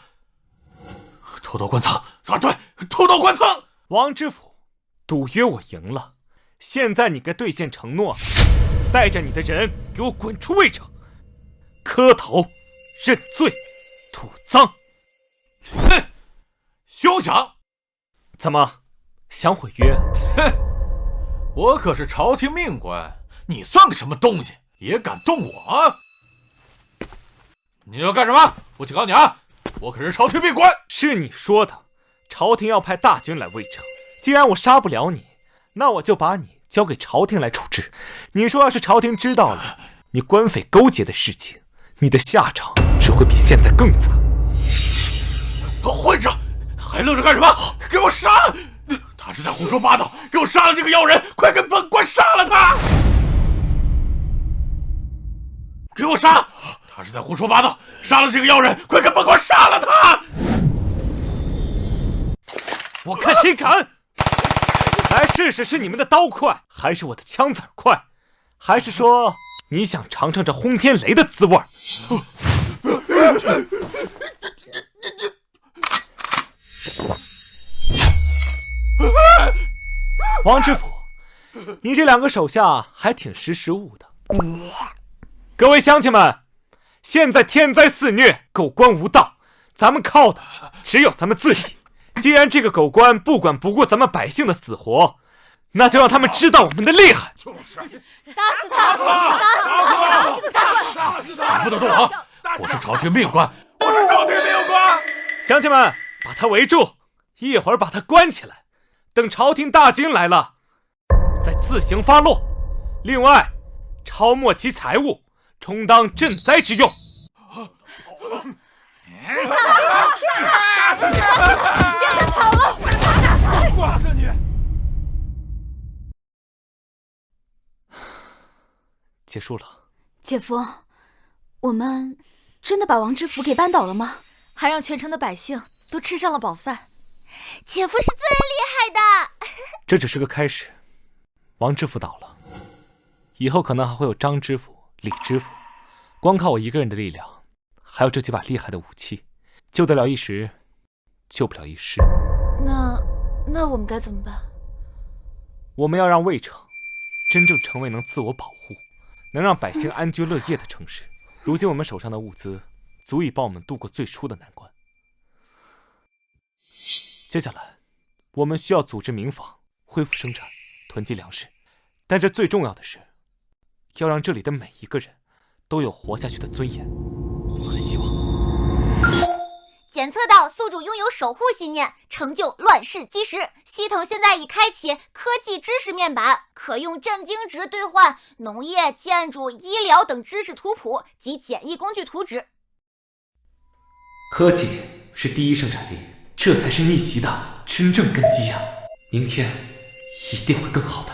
偷盗官仓啊！对，偷盗官仓！王知府，赌约我赢了，现在你该兑现承诺，带着你的人给我滚出魏城，磕头认罪，吐赃。哼，休想！怎么想毁约？哼，我可是朝廷命官，你算个什么东西，也敢动我啊？你要干什么？我警告你啊！我可是朝廷命官。是你说的，朝廷要派大军来魏城。既然我杀不了你，那我就把你交给朝廷来处置。你说要是朝廷知道了你官匪勾结的事情，你的下场只会比现在更惨。混账！还愣着干什么？给我杀！他是在胡说八道！给我杀了这个妖人！快给本官杀了他！给我杀！他是在胡说八道！杀了这个妖人！快给本官杀了他！我看谁敢！来试试是你们的刀快，还是我的枪子快？还是说你想尝尝这轰天雷的滋味？王知府，你这2个手下还挺识时务的。各位乡亲们，现在天灾肆虐，狗官无道，咱们靠的只有咱们自己。既然这个狗官不管不顾咱们百姓的死活，那就让他们知道我们的厉害。打死他！打死他！你不能动啊！我是朝廷命官，我是朝廷命官！乡亲们，把他围住，一会儿把他关起来，等朝廷大军来了，再自行发落。另外，抄没其财物，充当赈灾之用。打死你！别再跑了！打死你！结束了。姐夫，我们真的把王知府给扳倒了吗？还让全城的百姓都吃上了饱饭。姐夫是最厉害的。这只是个开始，王知府倒了，以后可能还会有张知府、李知府。光靠我一个人的力量，还有这几把厉害的武器，救得了一时，救不了一世。那我们该怎么办？我们要让魏城真正成为能自我保护、能让百姓安居乐业的城市。如今我们手上的物资足以帮我们度过最初的难关。接下来，我们需要组织民房，恢复生产，囤积粮食。但这最重要的是，要让这里的每一个人都有活下去的尊严和希望。检测到宿主拥有守护信念，成就乱世基石。系统现在已开启科技知识面板，可用震惊值兑换农业、建筑、医疗等知识图谱及简易工具图纸。科技是第一生产力，这才是逆袭的真正根基啊！明天一定会更好的。